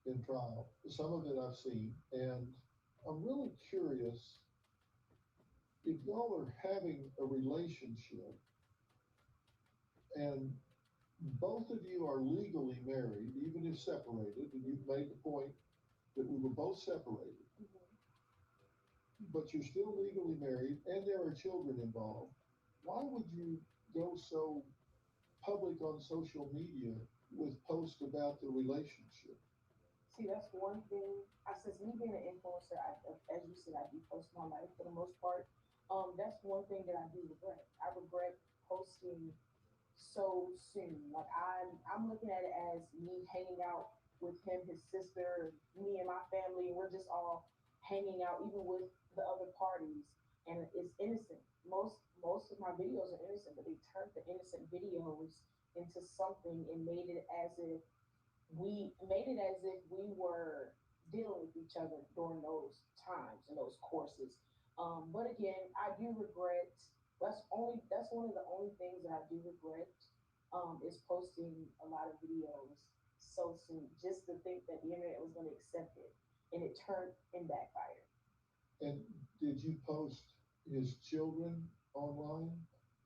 C: in trial. Some of it I've seen, and I'm really curious if y'all are having a relationship and both of you are legally married, even if separated, and you've made the point that we were both separated, but you're still legally married and there are children involved, why would you go so public on social media with posts about the relationship?
D: See, that's one thing. Since me being an influencer, as you said, I do post my life for the most part. That's one thing that I do regret. I regret posting so soon. Like I'm looking at it as me hanging out with him, his sister, me and my family. We're just all hanging out, even with the other parties, and it's innocent. Most of my videos are innocent, but they turned the innocent videos into something and we were dealing with each other during those times and those courses. But again, I do regret. That's one of the only things that I do regret, is posting a lot of videos so soon. Just to think that the internet was going to accept it, and it turned and backfired.
C: And did you post his children online?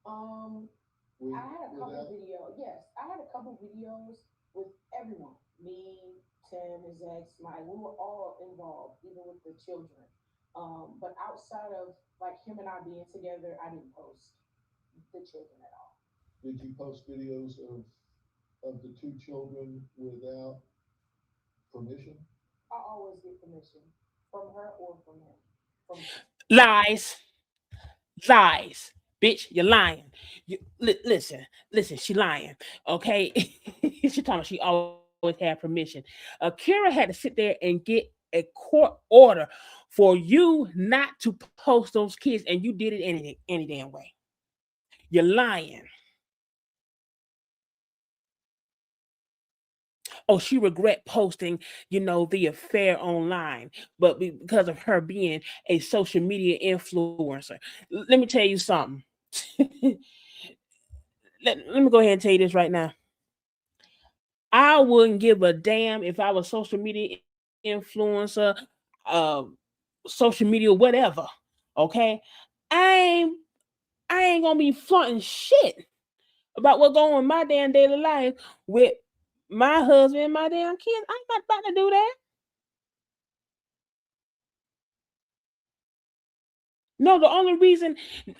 D: I had a couple videos. Yes, I had a couple videos with everyone. Me, Tim, his ex, we were all involved, even with the children. But outside of like him and I being together, I didn't post the children at all.
C: Did you post videos of the two children without permission?
D: I always get permission from her or from him.
B: Lies. Lies. Bitch, you're lying. Listen, she lying. Okay, she talking about she always had permission. Akira had to sit there and get a court order for you not to post those kids, and you did it any damn way. You're lying. Oh, she regret posting, the affair online, but because of her being a social media influencer. Let me tell you something. let me go ahead and tell you this right now. I wouldn't give a damn if I was social media influencer, uh, social media, whatever. Okay, I ain't, I ain't gonna be flaunting shit about what's going on in my damn daily life with my husband and my damn kids. I'm not about to do that. No, the only reason,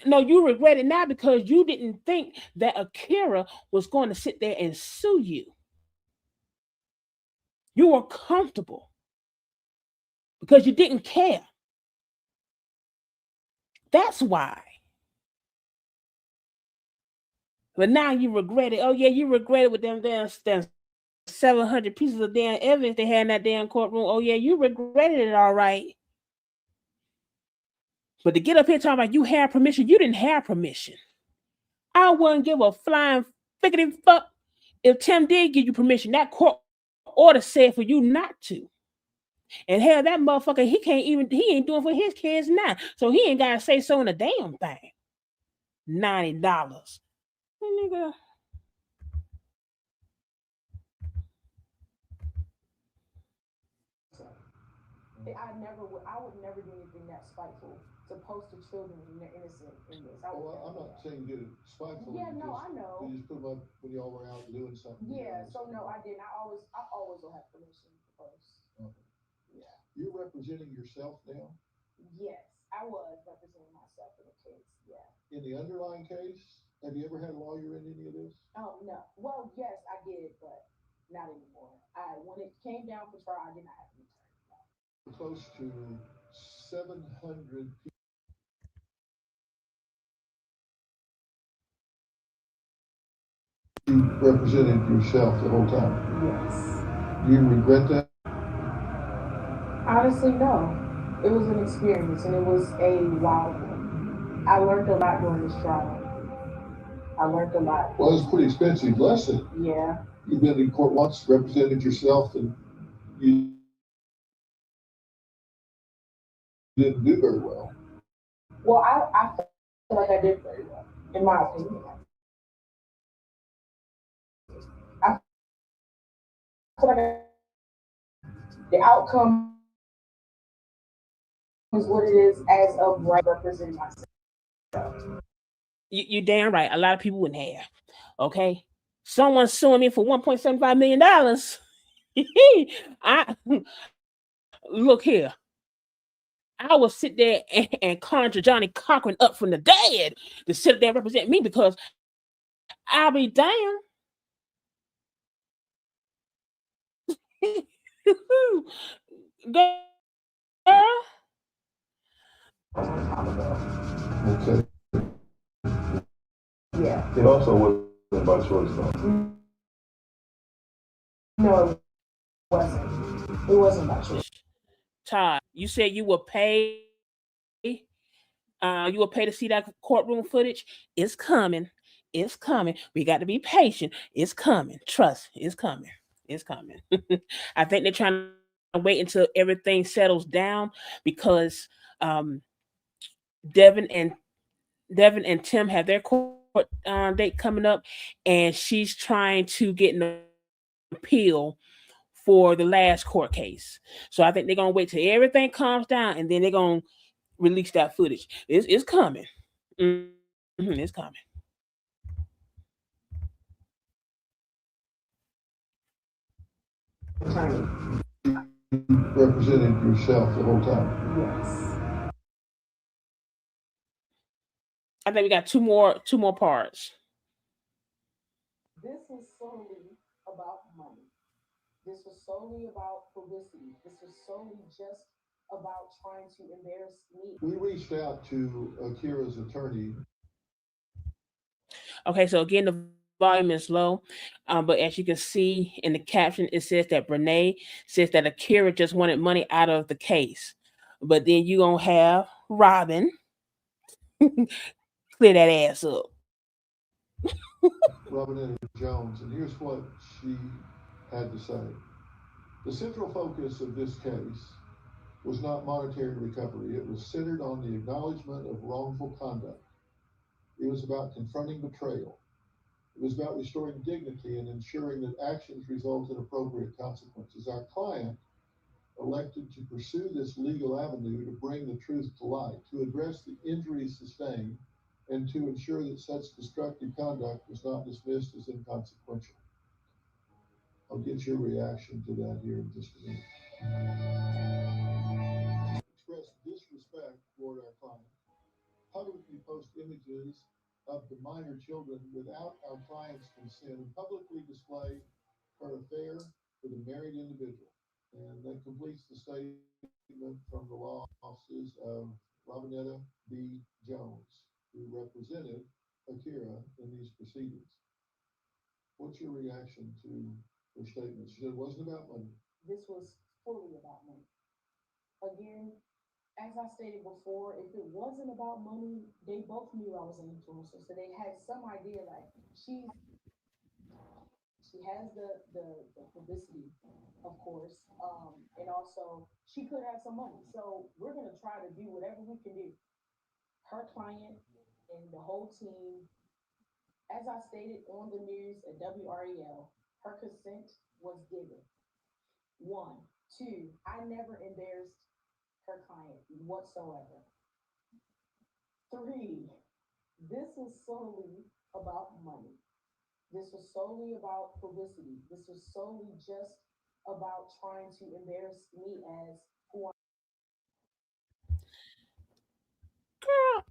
B: no, you regret it now because you didn't think that Akira was going to sit there and sue you. You were comfortable because you didn't care. That's why. But now you regret it. Oh yeah, you regret it with them damn 700 pieces of damn evidence they had in that damn courtroom. Oh yeah, you regretted it, all right. But to get up here talking about you had permission, you didn't have permission. I wouldn't give a flying fickety fuck if Tim did give you permission. That court order said for you not to. And hell, that motherfucker, he ain't doing for his kids now. So he ain't gotta say so in a damn thing. $90. Nigga.
D: I would never do anything that spiteful to post the children when they're innocent in this.
C: I'm not saying you did it spitefully.
D: Yeah, no, I know.
C: You just put them up when y'all were out doing something.
D: Yeah, so no, I didn't. I always will have permission to post.
C: Okay.
D: Yeah.
C: You're representing yourself now?
D: Yes, I was representing myself in the case. Yeah.
C: In the underlying case, have you ever had a lawyer in any of this?
D: Oh no. Well, yes, I did, but not anymore. When it came down for trial, I did not have an attorney. No.
C: Close to 700 you represented yourself the whole time.
D: Yes.
C: Do you regret that?
D: Honestly, no. It was an experience, and it was a wild one. I learned a lot during this trial. I learned a lot.
C: Well, it's a pretty expensive lesson.
D: Yeah.
C: You've been in court once, represented yourself, and you didn't do very well.
D: Well, I feel like I did very well, in my opinion. I feel like the outcome is what it is as of right representing myself.
B: You damn right. A lot of people wouldn't have. Okay. Someone suing me for $1.75 million. I look here. I will sit there and conjure Johnny Cochran up from the dead to sit there and represent me because I'll be damned. Girl.
C: Okay.
D: Yeah.
E: It also wasn't by choice, though.
D: No, it wasn't. It wasn't by choice.
B: Todd, you said you will pay. You will pay to see that courtroom footage. It's coming. It's coming. We got to be patient. It's coming. Trust. It's coming. It's coming. I think they're trying to wait until everything settles down because Devin and Tim have their court date coming up, and she's trying to get an appeal for the last court case. So I think they're gonna wait till everything calms down, and then they're gonna release that footage. It's coming. Mm-hmm, it's coming.
C: Represented yourself the whole time.
D: Yes.
B: I think we got two more parts.
D: This was solely about money. This was solely about publicity. This was solely just about trying to embarrass me.
C: We reached out to Akira's attorney.
B: Okay, so again, the volume is low, but as you can see in the caption, it says that Brenay says that Akira just wanted money out of the case. But then you gonna have Robin clear that ass up.
C: Robin Jones, and here's what she had to say. The central focus of this case was not monetary recovery. It was centered on the acknowledgement of wrongful conduct. It was about confronting betrayal. It was about restoring dignity and ensuring that actions result in appropriate consequences. Our client elected to pursue this legal avenue to bring the truth to light, to address the injuries sustained, and to ensure that such destructive conduct was not dismissed as inconsequential. I'll get your reaction to that here in just a minute. Express disrespect toward our client, publicly post images of the minor children without our client's consent, and publicly display her affair with a married individual. And that completes the statement from the law offices of Robinetta B. Jones, who represented Akira in these proceedings. What's your reaction to her statement. She said it wasn't about money.
D: This was fully about money. Again, as I stated before, if it wasn't about money, they both knew I was an influencer. So they had some idea like she has the publicity, of course. And also she could have some money. So we're gonna try to do whatever we can do. Her client and the whole team, as I stated on the news at WREL, her consent was given. One. Two, I never embarrassed her client whatsoever. Three, this was solely about money. This was solely about publicity. This was solely just about trying to embarrass me as who I
B: Girl,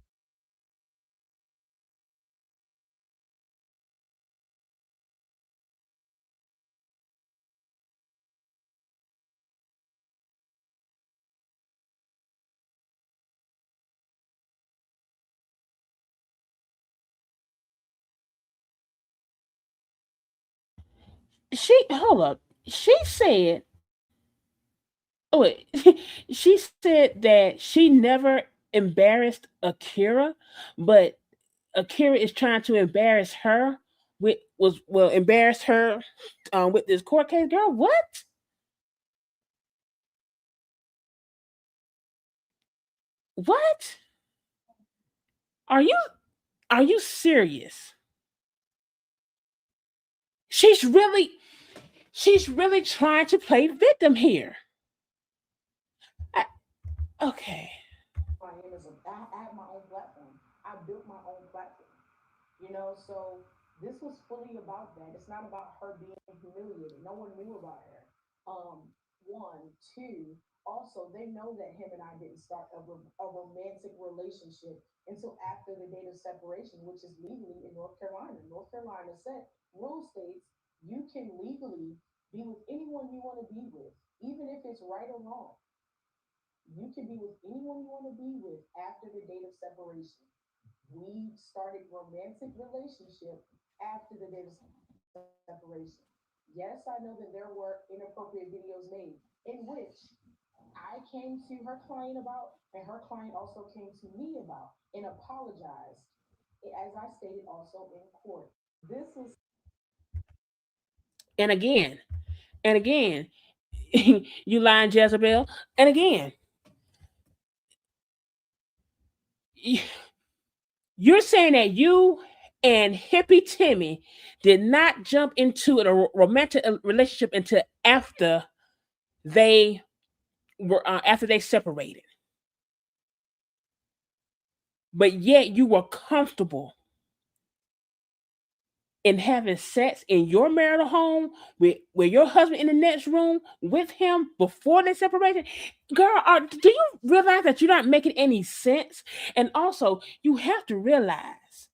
B: she hold up. She said, oh wait, she said that she never embarrassed Akira, but Akira is trying to embarrass her with was well embarrass her with this court case. Girl, what? What? Are you are you serious? She's really she's really trying to play victim here. I, okay.
D: am as I have my own platform. I built my own platform. So this was fully about that. It's not about her being humiliated. No one knew about her. One, two. Also, they know that him and I didn't start a romantic relationship until after the date of separation, which is legally in North Carolina. North Carolina said rule states you can legally be with anyone you want to be with, even if it's right or wrong. You can be with anyone you want to be with after the date of separation. We started romantic relationship after the date of separation. Yes, I know that there were inappropriate videos made in which I came to her client about, and her client also came to me about and apologized, as I stated also in court. This was
B: And again, and again, you lying Jezebel. And again, you're saying that you and hippie Timmy did not jump into a romantic relationship until they after they separated, but yet you were comfortable in having sex in your marital home with your husband in the next room with him before they separated. Girl, do you realize that you're not making any sense? And also, you have to realize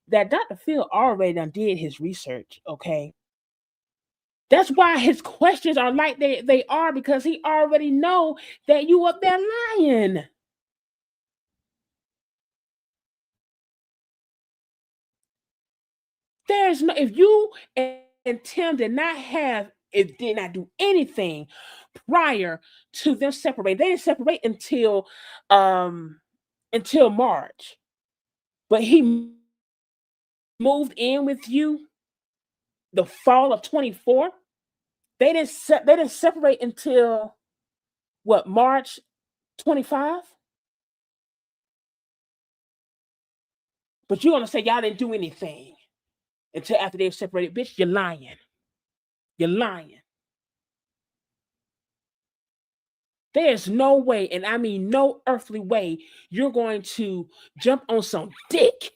B: that Dr. Phil already done did his research, okay? That's why his questions are like they are, because he already know that you up there lying. There's no if you and Tim did not have it did not do anything prior to them separate. They didn't separate um until March. But he moved in with you the fall of 24. They didn't separate until what, March 25? But you're gonna say y'all didn't do anything until after they separated. Bitch, you're lying. You're lying. There's no way, and I mean no earthly way, you're going to jump on some dick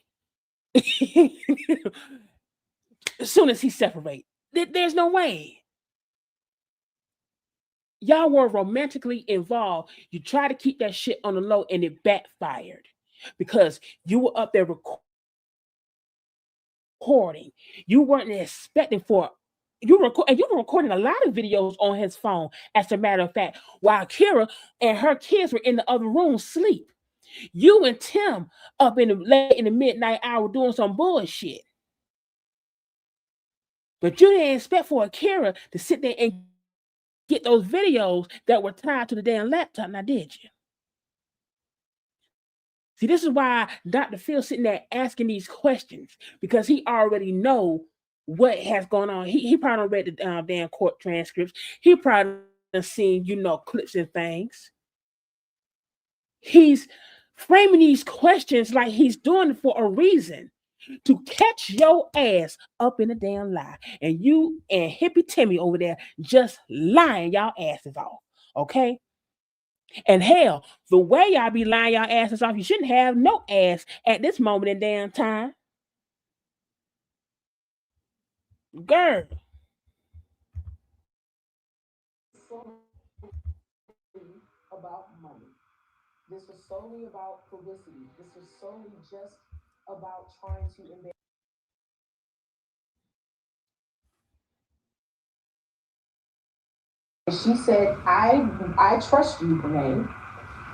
B: as soon as he separate. There's no way. Y'all were romantically involved. You try to keep that shit on the low, and it backfired because you were up there recording. You weren't expecting for and you were recording a lot of videos on his phone, as a matter of fact, while Kira and her kids were in the other room sleep. You and Tim up in the late in the midnight hour doing some bullshit. But you didn't expect for Akira to sit there and get those videos that were tied to the damn laptop, now did you? See, this is why Dr. Phil sitting there asking these questions, because he already know what has gone on. He probably read the damn court transcripts. He probably seen, clips and things. He's framing these questions like he's doing it for a reason, to catch your ass up in a damn lie. And you and hippie Timmy over there just lying y'all asses off. Okay? And hell, the way y'all be lying y'all asses off, you shouldn't have no ass at this moment in damn time. Girl.
D: About money. This was solely about publicity. This was solely just about trying to embarrass. She said, I trust you, Brenay,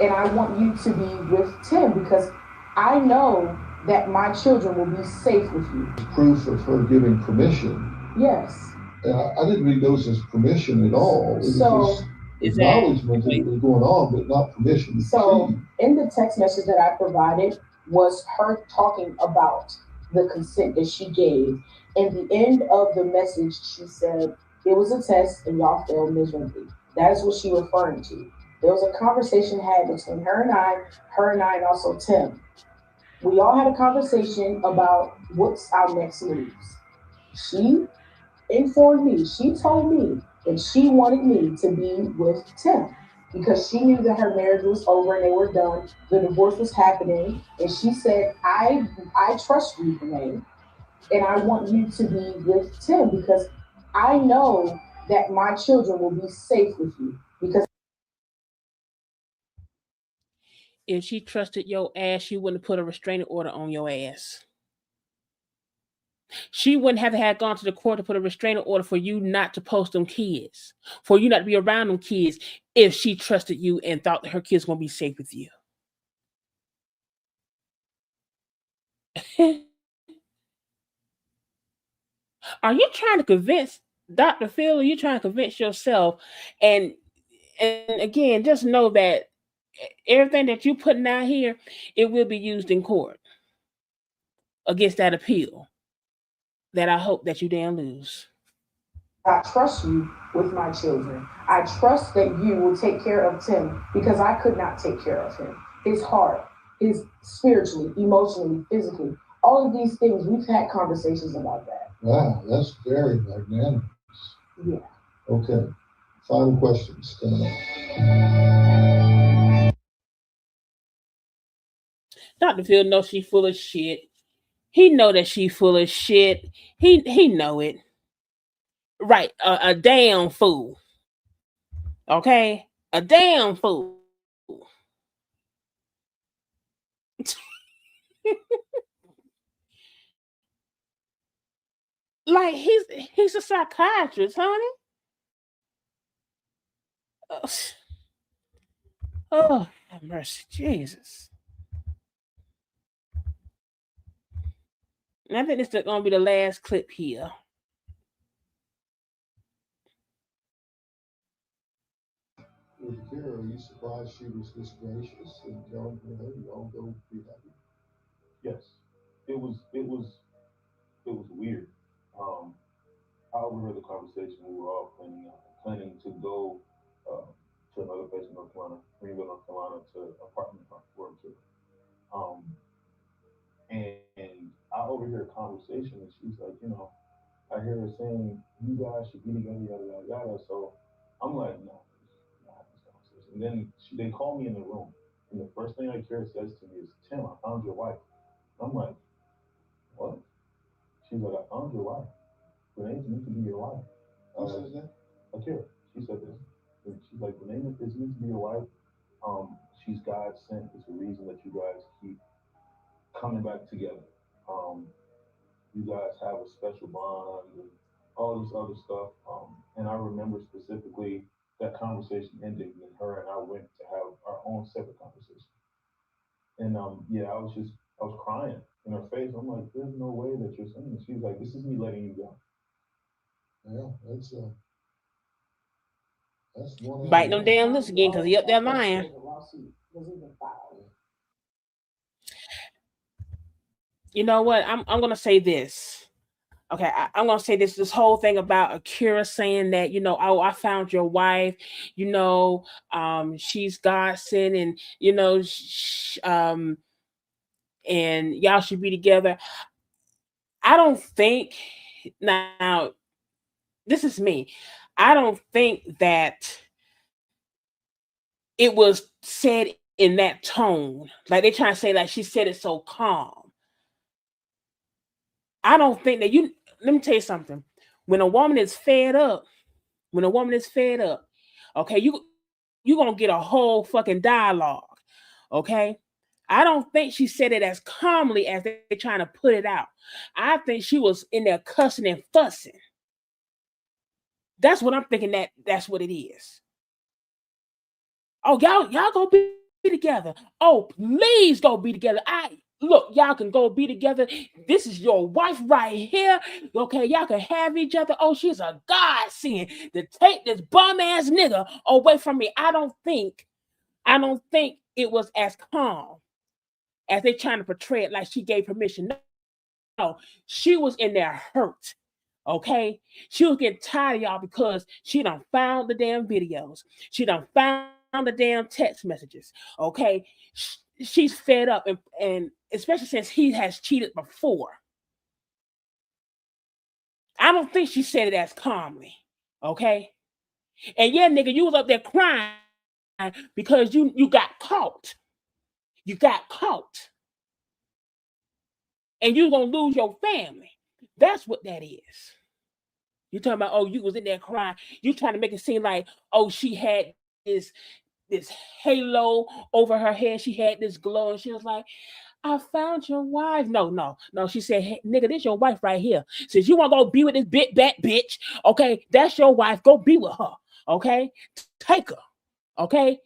D: and I want you to be with Tim because I know that my children will be safe with you.
C: Proof of her giving permission.
D: Yes.
C: I didn't read those as permission at all. It was just acknowledgement that it was going on, but not permission.
D: So in the text message that I provided was her talking about the consent that she gave. In the end of the message, she said, it was a test and y'all failed miserably. That is what she referring to. There was a conversation had between her and I, and also Tim. We all had a conversation about what's our next moves. She informed me, she told me that she wanted me to be with Tim because she knew that her marriage was over and they were done. The divorce was happening, and she said, I trust you, Brenay, and I want you to be with Tim because I know that my children will be safe with you because
B: If she trusted your ass, she wouldn't put a restraining order on your ass. She wouldn't have had gone to the court to put a restraining order for you not to post them kids, for you not to be around them kids, if she trusted you and thought that her kids were going to be safe with you. Are you trying to convince Dr. Phil, or are you trying to convince yourself? And again, just know that everything that you're putting out here, it will be used in court against that appeal that I hope that you damn lose.
D: I trust you with my children. I trust that you will take care of Tim because I could not take care of him. His heart, his spiritually, emotionally, physically, all of these things, we've had conversations about that.
C: Wow, that's very magnanimous.
D: Yeah.
C: Okay. Final questions coming up.
B: Dr. Phil knows she full of shit. He know that she full of shit. He know it. Right, a damn fool. Okay, a damn fool. Like he's a psychiatrist, honey. Oh, have mercy, Jesus. And I think this is gonna be the last clip here.
C: With Kara, are you surprised she was this gracious and telling her, hey, y'all go be happy?
E: Yes, it was weird. Um, I overheard the conversation. We were all planning to go to another place in North Carolina, Greenville, North Carolina, to apartment hunt for a kid. Um, and I overhear a conversation, and she's like, I hear her saying, "You guys should be together, yada yada yada." So I'm like, no, not this conversation. And then they call me in the room, and the first thing Akira says to me is, "Tim, I found your wife." I'm like, "What?" She's like, "I found your wife. Renee's meant to be your wife."
C: Who says that?
E: Akira, she said this. And she's like, "Renee is meant to be your wife. She's God sent. It's the reason that you guys keep coming back together. Um, you guys have a special bond and all this other stuff." And I remember specifically that conversation ending, and her and I went to have our own separate conversation. And yeah, I was crying in her face. I'm like, "There's no way that you're saying this." She was like, "This is me letting you go."
C: Yeah, that's one
B: Biting
C: out
B: them
C: of
B: damn lips again because he up there lying.
D: The lawsuit was even filed.
B: You know what? I'm gonna say this. Okay, I'm gonna say this whole thing about Akira saying that, oh, I found your wife, she's God sent, and and y'all should be together. I don't think now this is me. I don't think that it was said in that tone. Like they trying to say like she said it so calm. I don't think that let me tell you something. When a woman is fed up, okay, you're gonna get a whole fucking dialogue. Okay. I don't think she said it as calmly as they're trying to put it out. I think she was in there cussing and fussing. That's what I'm thinking that's what it is. Oh, y'all go be together. Oh, please go be together. Look, y'all can go be together. This is your wife right here. Okay, y'all can have each other. Oh, she's a godsend to take this bum ass nigga away from me. I don't think it was as calm as they trying to portray it like she gave permission. No, she was in there hurt. Okay, she was getting tired of y'all because she done found the damn videos. She done found the damn text messages. Okay, she's fed up, and especially since he has cheated before. I don't think she said it as calmly. Okay, and yeah, nigga, you was up there crying because you got caught. You got caught, and you gonna lose your family. That's what that is. You talking about, oh, you was in there crying. You trying to make it seem like, oh, she had this halo over her head. She had this glow, and she was like, I found your wife. No. She said, hey, nigga, this your wife right here. Since you want to go be with this big bad bitch, okay, that's your wife. Go be with her. Okay, take her. Okay.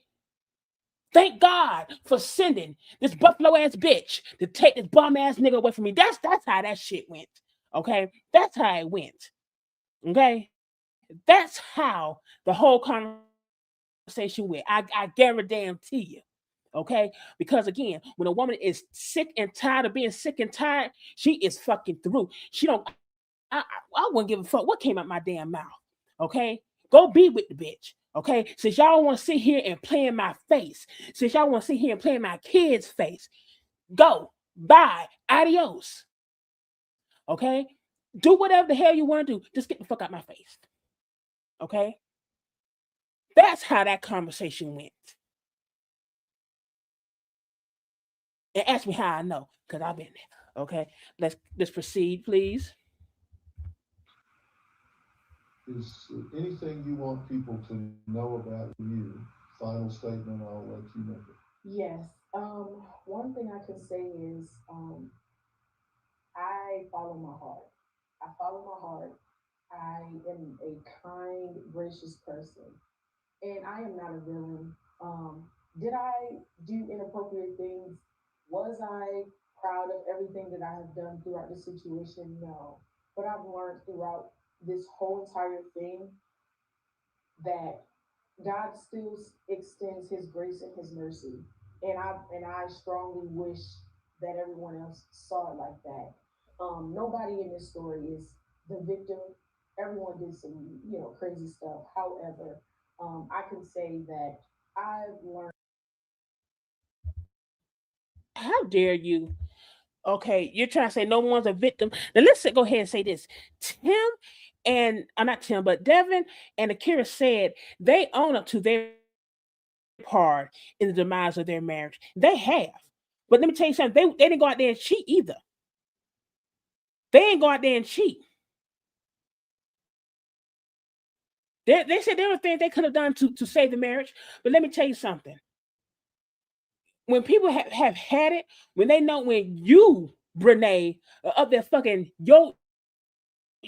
B: Thank God for sending this buffalo ass bitch to take this bum ass nigga away from me. That's how that shit went. Okay, that's how it went. Okay, that's how the whole conversation went. I guarantee you. Okay, because again, when a woman is sick and tired of being sick and tired, she is fucking through. She don't. I wouldn't give a fuck what came out my damn mouth. Okay, go be with the bitch. Okay, since y'all want to sit here and play in my face, since y'all want to sit here and play in my kids' face, go, bye, adios. Okay, do whatever the hell you want to do. Just get the fuck out my face. Okay, that's how that conversation went. And ask me how I know, because I've been there. Okay, let's proceed, please.
C: Is there anything you want people to know about you? Final statement, I'll let you make it.
D: Yes. One thing I can say is I follow my heart. I follow my heart. I am a kind, gracious person, and I am not a villain. Did I do inappropriate things? Was I proud of everything that I have done throughout the situation? No. But I've learned throughout this whole entire thing that God still extends His grace and His mercy, and I strongly wish that everyone else saw it like that. Nobody in this story is the victim. Everyone did some, crazy stuff. However, I can say that I've learned.
B: How dare you? Okay, you're trying to say no one's a victim. Now let's go ahead and say this. Tim and not Tim, but Devin and Akira said they own up to their part in the demise of their marriage. They have. But let me tell you something, they didn't go out there and cheat either. They ain't go out there and cheat. They said there were things they could have done to save the marriage. But let me tell you something. When people have had it, when they know when you, Brenay, are up there fucking your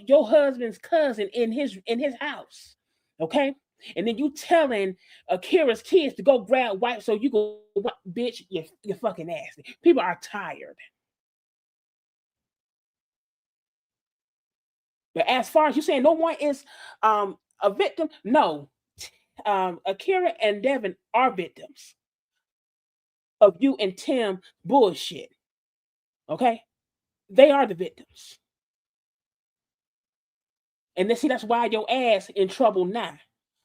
B: husband's cousin in his house, okay? And then you telling Akira's kids to go grab wipes so you go, bitch, you're fucking nasty. People are tired. But as far as you saying, no one is a victim. No, Akira and Devin are victims of you and Tim bullshit. Okay, they are the victims, and then see that's why your ass in trouble now.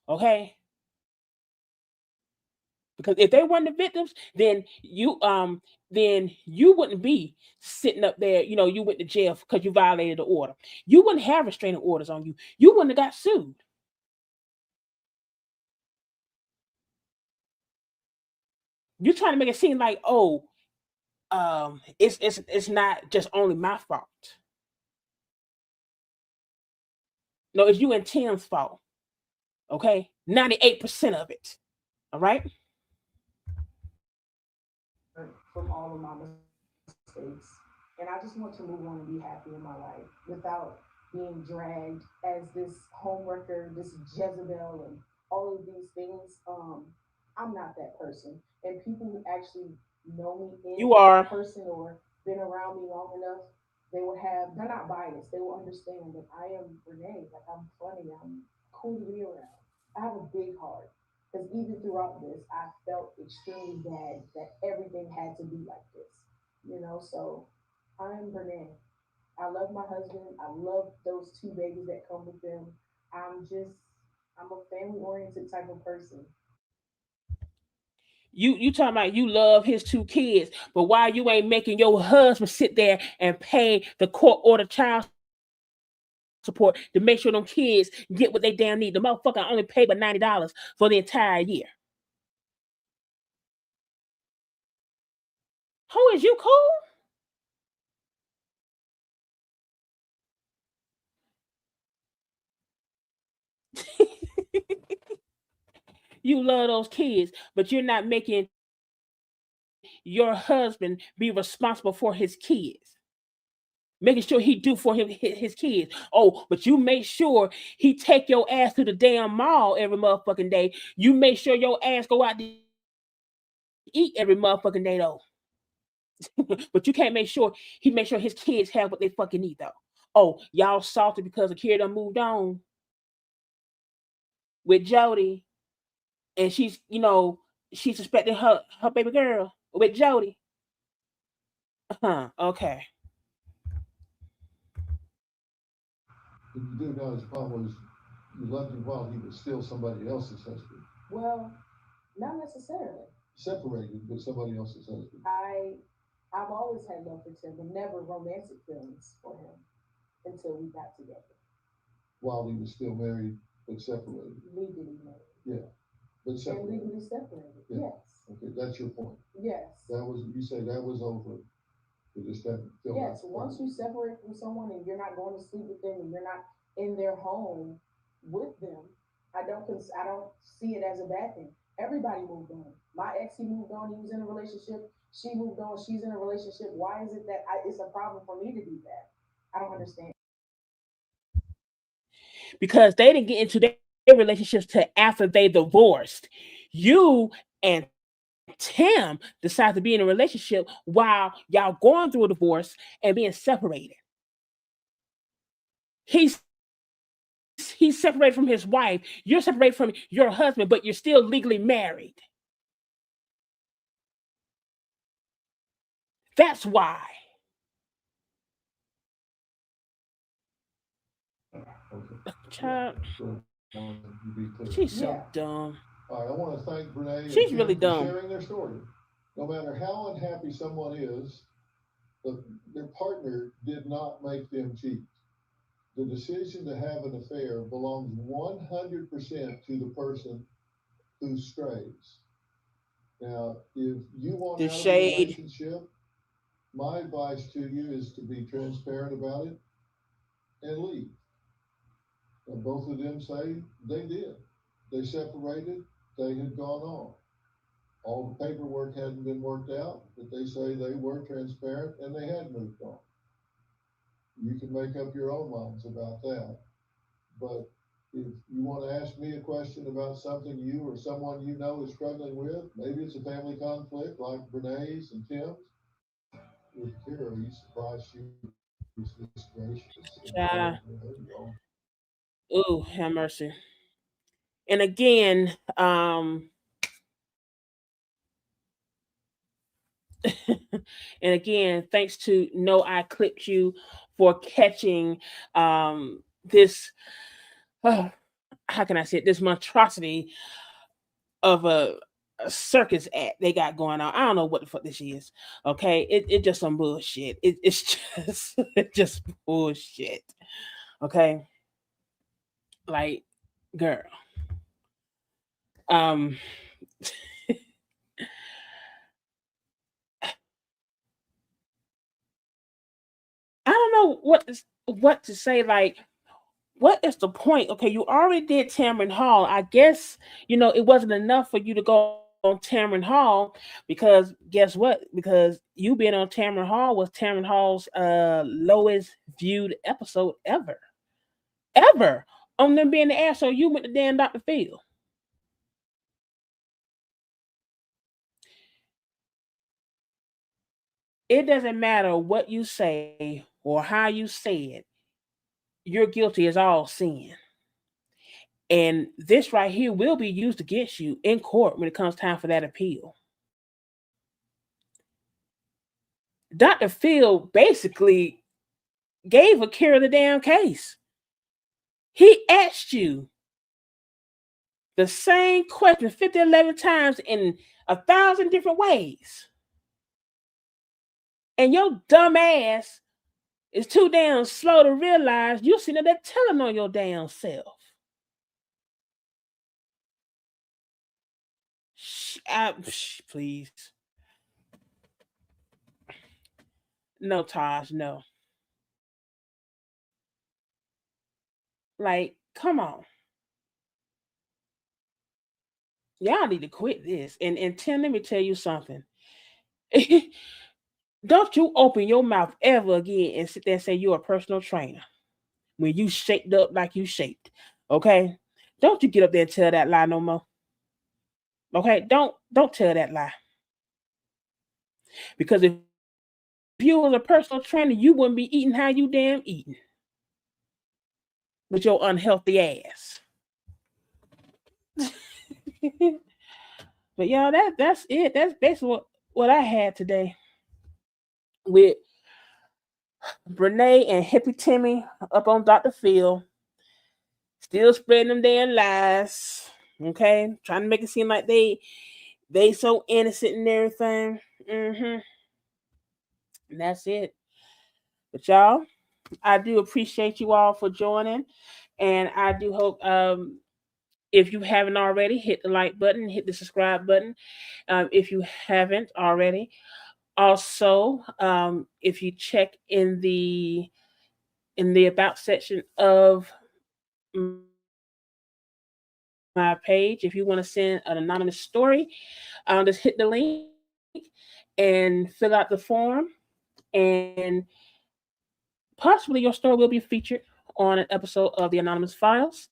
B: Okay, because if they weren't the victims, then you wouldn't be sitting up there. You know, you went to jail because you violated the order. You wouldn't have restraining orders on you. You wouldn't have got sued. You're trying to make it seem like, oh, it's not just only my fault. No, it's you and Tim's fault. Okay, 98% of it. All right.
D: From all of my mistakes. And I just want to move on and be happy in my life without being dragged as this homewrecker, this Jezebel, and all of these things. I'm not that person. And people who actually know me
B: You
D: in
B: are.
D: person or been around me long enough, they're not biased. They will understand that I am Brenay. Like, I'm funny. I'm cool to be around. I have a big heart. Because even throughout this, I felt extremely bad that everything had to be like this. So I'm Brenay. I love my husband. I love those two babies that come with them. I'm just, I'm a family oriented type of person.
B: You talking about you love his two kids, but why you ain't making your husband sit there and pay the court order child support to make sure them kids get what they damn need? The motherfucker only paid but $90 for the entire year. Who is you cool? You love those kids, but you're not making your husband be responsible for his kids. Making sure he do for his kids. Oh, but you make sure he take your ass to the damn mall every motherfucking day. You make sure your ass go out to eat every motherfucking day though. But you can't make sure he make sure his kids have what they fucking need though. Oh, y'all salty because the kid done moved on with Jody, and she's suspecting her baby girl with Jody. Huh? Okay.
C: But you do know his problem was you loved him while he was still somebody else's husband.
D: Well, not necessarily.
C: Separated, but somebody else's husband.
D: I've always had love for Tim, but never romantic feelings for him until we got together.
C: While he was still married, but separated.
D: Legally married.
C: Yeah, but
D: And
C: separated.
D: legally separated.
C: Yeah.
D: Yes.
C: Okay, that's your point.
D: Yes.
C: That was, you say that was over. You just haven't feel
D: Yes.
C: like
D: Once you separate from someone and you're not going to sleep with them and you're not in their home with them, I don't see it as a bad thing. Everybody moved on. My ex, he moved on. He was in a relationship. She moved on. She's in a relationship. Why is it that it's a problem for me to do that? I don't understand.
B: Because they didn't get into their relationships till after they divorced. You and Tim decided to be in a relationship while y'all going through a divorce and being separated. He's he's separated from his wife. You're separated from your husband, but you're still legally married. That's why.
C: okay.
B: Child,
C: So I want to be clear.
B: she's so
D: Yeah.
B: dumb.
C: All right, I want to thank Brenay and
B: She's
C: Tim
B: really
C: for
B: dumb.
C: sharing their story. No matter how unhappy someone is, their partner did not make them cheat. The decision to have an affair belongs 100% to the person who strays. Now, if you want
B: The
C: out of a
B: shade.
C: relationship, my advice to you is to be transparent about it and leave. And both of them say they did. They separated, they had gone on. All the paperwork hadn't been worked out, but they say they were transparent and they had moved on. You can make up your own minds about that. But if you want to ask me a question about something you or someone you know is struggling with, maybe it's a family conflict like Brenay's and Tim's. With Kara, you surprised she He's just gracious.
B: Child. Ooh, have mercy. And again, and again, thanks to No I Clipped You for catching this how can I say it, this monstrosity of a circus act they got going on. I don't know what the fuck this is. Okay, it just some bullshit. It's just it's just bullshit. Okay, like girl. Um, I don't know what to say. Like, what is the point? Okay, you already did Tamron Hall. I guess it wasn't enough for you to go on Tamron Hall because guess what? Because you being on Tamron Hall was Tamron Hall's lowest viewed episode ever on them being the air. So you went to damn Dr. Phil. It doesn't matter what you say or how you say it. You're guilty as all sin. And this right here will be used against you in court when it comes time for that appeal. Dr. Phil basically gave Akira the damn case. He asked you the same question 50, 11 times in 1,000 different ways. And your dumb ass is too damn slow to realize you're sitting there telling on your damn self. Please. No, Taj, no. Like, come on. Y'all need to quit this. And Tim, let me tell you something. Don't you open your mouth ever again and sit there and say you're a personal trainer when you shaped up like you shaped. Okay? Don't you get up there and tell that lie no more. Okay? Don't tell that lie. Because if you was a personal trainer, you wouldn't be eating how you damn eating. With your unhealthy ass. But y'all, that's it. That's basically what I had today with Brenay and Hippie Timmy up on Dr. Phil, still spreading them damn lies. Okay, trying to make it seem like they so innocent and everything. And that's it. But y'all, I do appreciate you all for joining, and I do hope if you haven't already, hit the like button, hit the subscribe button. If you haven't already, also if you check in the about section of my page, if you want to send an anonymous story, just hit the link and fill out the form, and possibly your story will be featured on an episode of the Anonymous Files.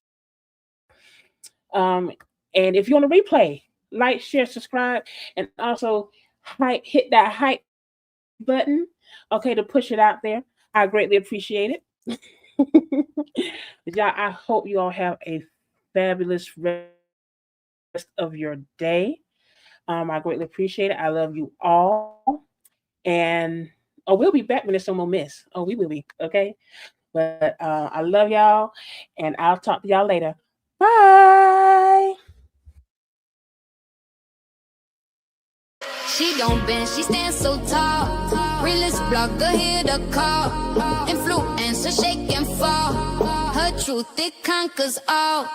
B: And if you want to replay, like, share, subscribe, and also hit that hype button, okay, to push it out there. I greatly appreciate it. Y'all, I hope you all have a fabulous rest of your day. I greatly appreciate it. I love you all. And we'll be back when there's some more miss. We will be, okay? But I love y'all, and I'll talk to y'all later. Bye.
A: She don't bend, she stands so tall. Realest blogger, hear the call. Influencer, shake and fall. Her truth, it conquers all.